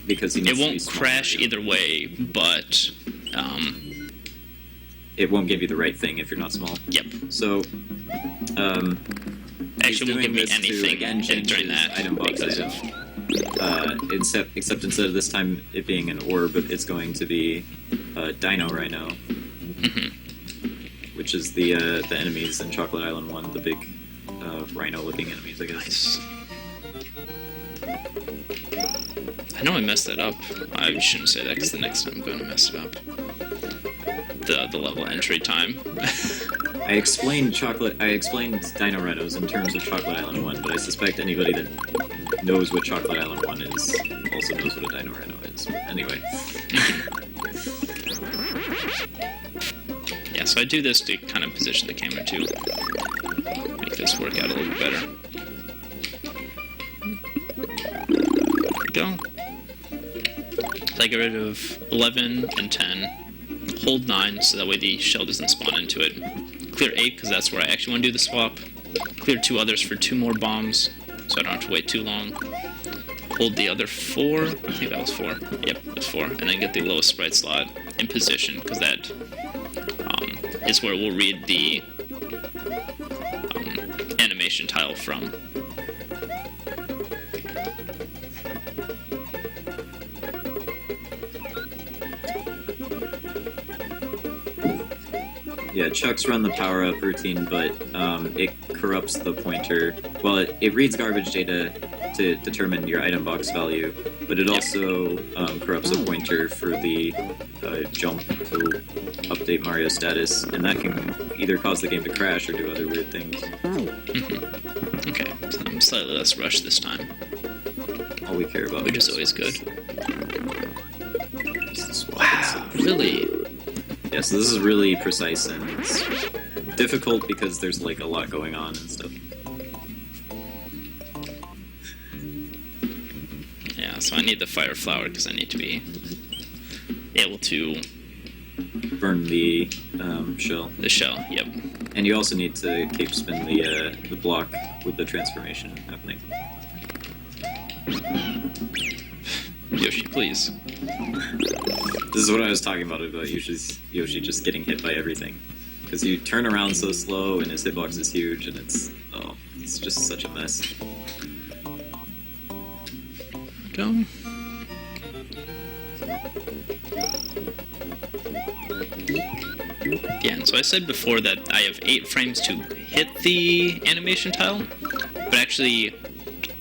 Because he needs it to be won't small crash Mario. either way, but it won't give you the right thing if you're not small. Yep. So actually, it won't give me anything again change during his that item box item. Except instead of this time it being an orb, it's going to be Dino Rhino, which is the enemies in Chocolate Island 1, the big rhino-looking enemies, I guess. Nice. I know I messed that up. I shouldn't say that because the next time I'm going to mess it up. The level entry time. I explained Dino Rhinos in terms of Chocolate Island 1, but I suspect anybody that knows what Chocolate Island 1 is also knows what a Dino Rhino is. Anyway. Yeah, so I do this to kind of position the camera to make this work out a little bit better. There we go. So I get rid of 11 and 10. Hold 9 so that way the shell doesn't spawn into it. Clear 8 because that's where I actually want to do the swap. Clear 2 others for 2 more bombs so I don't have to wait too long. Hold the other 4. I think that was 4. Yep, it was 4. And then get the lowest sprite slot in position because that is where we'll read the animation tile from. Yeah, Chucks run the power-up routine, but it corrupts the pointer. Well, it reads garbage data to determine your item box value, but it also corrupts the pointer for the jump to update Mario status, and that can either cause the game to crash or do other weird things. Mm-hmm. Okay, so I'm slightly less rushed this time. All we care about, which is always good. Wow, really? Yeah, so this is really precise, and it's difficult because there's like a lot going on and stuff. Yeah, so I need the fire flower because I need to be able to burn the shell. The shell, yep. And you also need to cape spin the block with the transformation happening. Yoshi, please. This is what I was talking about Yoshi just getting hit by everything. Because you turn around so slow and his hitbox is huge and it's just such a mess. Go. Yeah, and so I said before that I have 8 frames to hit the animation tile, but actually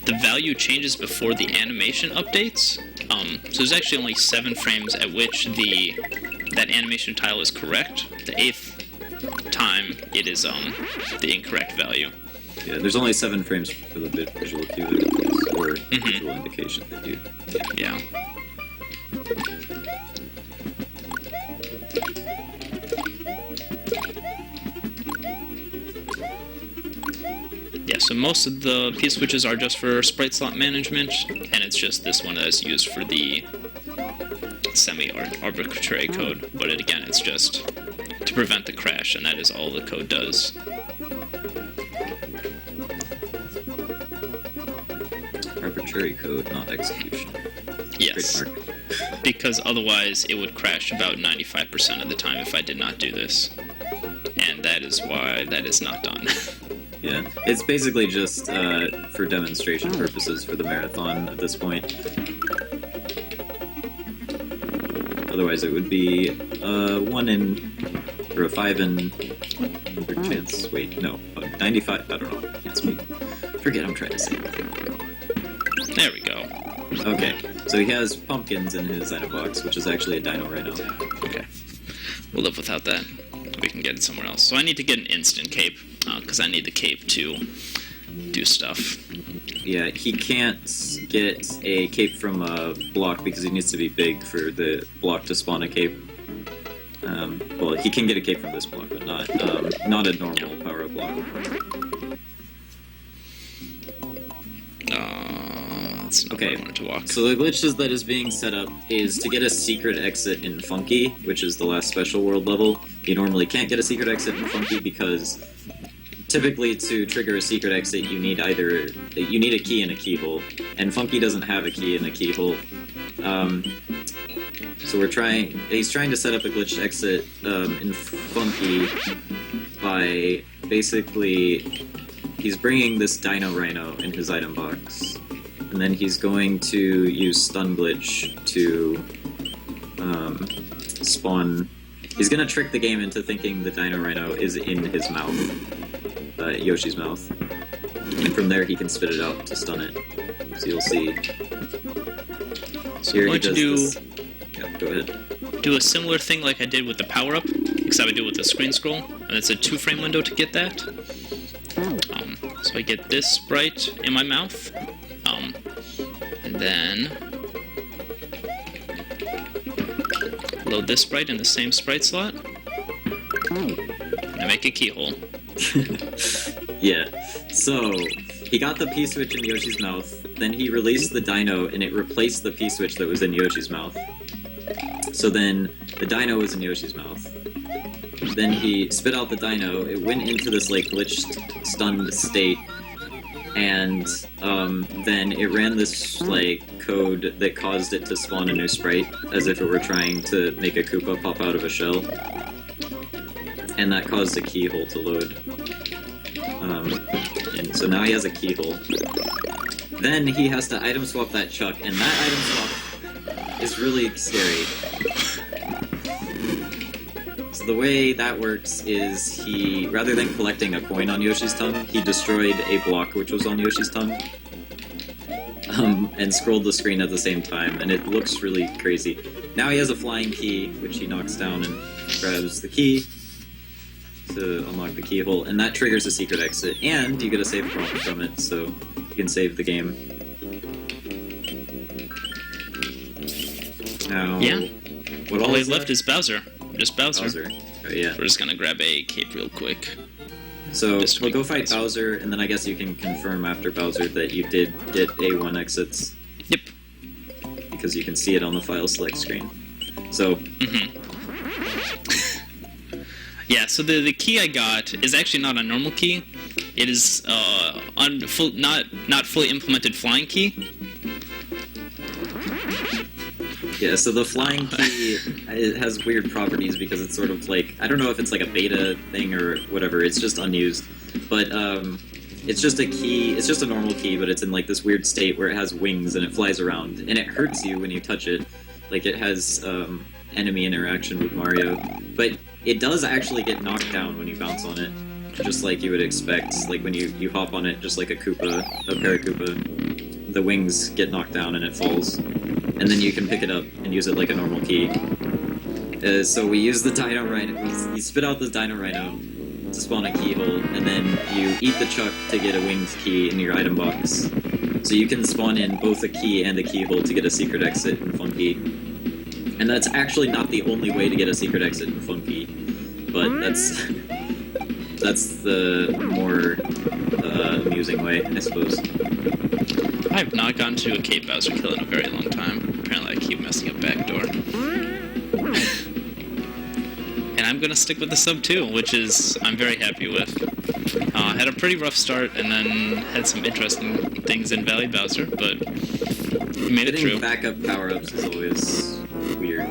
the value changes before the animation updates. So there's actually only 7 frames at which that animation tile is correct. The 8th time it is the incorrect value. Yeah, there's only 7 frames for the visual cue or visual indication that you. Yeah. Yeah, so most of the P-switches are just for sprite slot management, and it's just this one that is used for the semi-arbitrary code, but again, it's just to prevent the crash, and that is all the code does. Arbitrary code, not execution. Yes, because otherwise it would crash about 95% of the time if I did not do this, and that is why that is not done. Yeah, it's basically just for demonstration purposes for the marathon at this point. Otherwise, it would be 1 in or a 5 in 100 chance. Wait, no, 95. I don't know. Can't speak. Forget I'm trying to say. There we go. Okay, so he has pumpkins in his item box, which is actually a Dino Rhino. Okay, we'll live without that. We can get it somewhere else. So I need to get an instant cape, because I need the cape to do stuff. Yeah, he can't get a cape from a block because he needs to be big for the block to spawn a cape. Well, he can get a cape from this block, but not a normal power-up block. That's not where I wanted to walk. So the glitch that is being set up is to get a secret exit in Funky, which is the last special world level. You normally can't get a secret exit in Funky because typically to trigger a secret exit you need a key and a keyhole, and Funky doesn't have a key and a keyhole. So he's trying to set up a glitched exit in Funky by basically he's bringing this Dino Rhino in his item box. And then he's going to use Stun Glitch to spawn. He's going to trick the game into thinking the Dino Rhino is in his mouth, Yoshi's mouth. And from there he can spit it out to stun it. So you'll see. So Here I'm going to do, Yeah, go ahead. Do a similar thing like I did with the power-up, except I would do it with the screen scroll, and it's a 2-frame window to get that. So I get this sprite in my mouth. And then load this sprite in the same sprite slot. And I make a keyhole. Yeah. So he got the P-switch in Yoshi's mouth, then he released the dino and it replaced the P-switch that was in Yoshi's mouth. So then the dino was in Yoshi's mouth. Then he spit out the dino, it went into this like glitched, stunned state, and then it ran this like code that caused it to spawn a new sprite, as if it were trying to make a Koopa pop out of a shell. And that caused a keyhole to load. And so now he has a keyhole. Then he has to item swap that Chuck, and that item swap is really scary. So the way that works is he, rather than collecting a coin on Yoshi's tongue, he destroyed a block which was on Yoshi's tongue. And scrolled the screen at the same time, and it looks really crazy. Now he has a flying key, which he knocks down and grabs the key to unlock the keyhole, and that triggers a secret exit, and you get a save prompt from it, so you can save the game. Now, Yeah. what All all I is left is Bowser. Just Bowser. Oh, yeah. We're just gonna grab a cape real quick. So Just to we'll make go it fight faster. Bowser, and then I guess you can confirm after Bowser that you did get A1 exits, Yep. because you can see it on the file select screen. So, Yeah, so the key I got is actually not a normal key. It is not fully implemented flying key. Yeah, so the flying key, it has weird properties because it's sort of like, I don't know if it's like a beta thing or whatever, it's just unused. But it's just a key, it's just a normal key, but it's in like this weird state where it has wings and it flies around. And it hurts you when you touch it. Like it has enemy interaction with Mario. But it does actually get knocked down when you bounce on it. Just like you would expect. Like when you hop on it, just like a Paracoopa, the wings get knocked down and it falls. And then you can pick it up and use it like a normal key. So we use the Dino Rhino, we spit out the Dino Rhino to spawn a keyhole, and then you eat the chuck to get a winged key in your item box. So you can spawn in both a key and a keyhole to get a secret exit in Funky. And that's actually not the only way to get a secret exit in Funky, but that's the more amusing way, I suppose. I have not gotten to a Cape Bowser kill in a very long time. Apparently I keep messing up backdoor. And I'm gonna stick with the sub 2, which is I'm very happy with. Had a pretty rough start and then had some interesting things in Valley Bowser, but we made it through. Backup power-ups is always weird.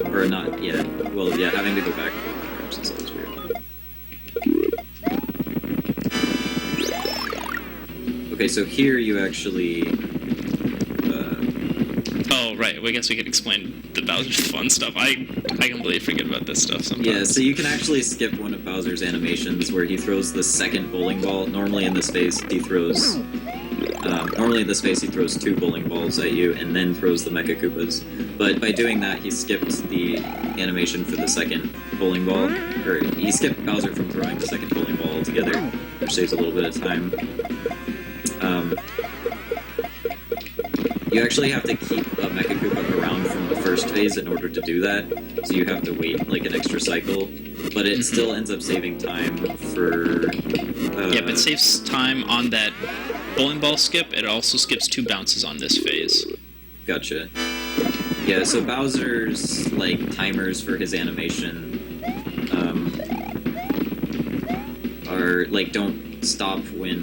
Or not, yeah. Well, yeah, having to go back for power-ups is always weird. Okay, so here you actually... Oh, right. Well, I guess we could explain the Bowser's fun stuff. I completely forget about this stuff sometimes. Yeah, so you can actually skip one of Bowser's animations where he throws the second bowling ball. Normally in this phase, he throws... he throws 2 bowling balls at you and then throws the Mecha Koopas. But by doing that, he skipped the animation for the second bowling ball. Or he skipped Bowser from throwing the second bowling ball altogether, which saves a little bit of time. You actually have to keep a Mecha Koopa around from the first phase in order to do that, so you have to wait like an extra cycle, but it still ends up saving time for... Yep, it saves time on that bowling ball skip. It also skips 2 bounces on this phase. Gotcha. Yeah, so Bowser's like timers for his animation are like don't stop when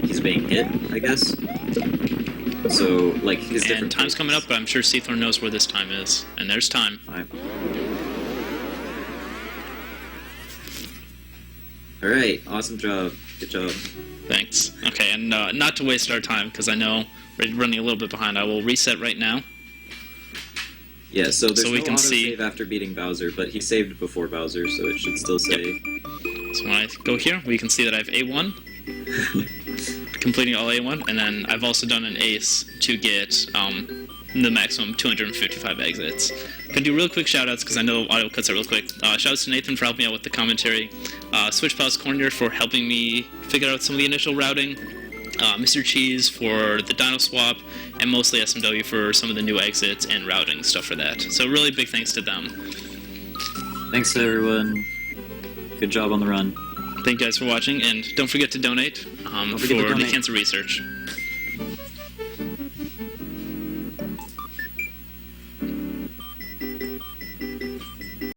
he's being hit, I guess. So, like, his different... And time's coming up, but I'm sure Seathorn knows where this time is. And there's time. Alright, awesome job. Good job. Thanks. Okay, and not to waste our time, because I know we're running a little bit behind, I will reset right now. Yeah, so there's we no can autosave after beating Bowser, but he saved before Bowser, so it should still save. Yep. So when I go here, we can see that I have A1. Completing all A1, and then I've also done an ace to get the maximum 255 exits. I'm gonna do real quick shoutouts because I know audio cuts out real quick. Shoutouts to Nathan for helping out with the commentary, Switch Palace Corner for helping me figure out some of the initial routing, Mr. Cheese for the Dino Swap, and mostly SMW for some of the new exits and routing stuff for that. So really big thanks to them. Thanks to everyone. Good job on the run. Thank you guys for watching, and don't forget to donate for the cancer research.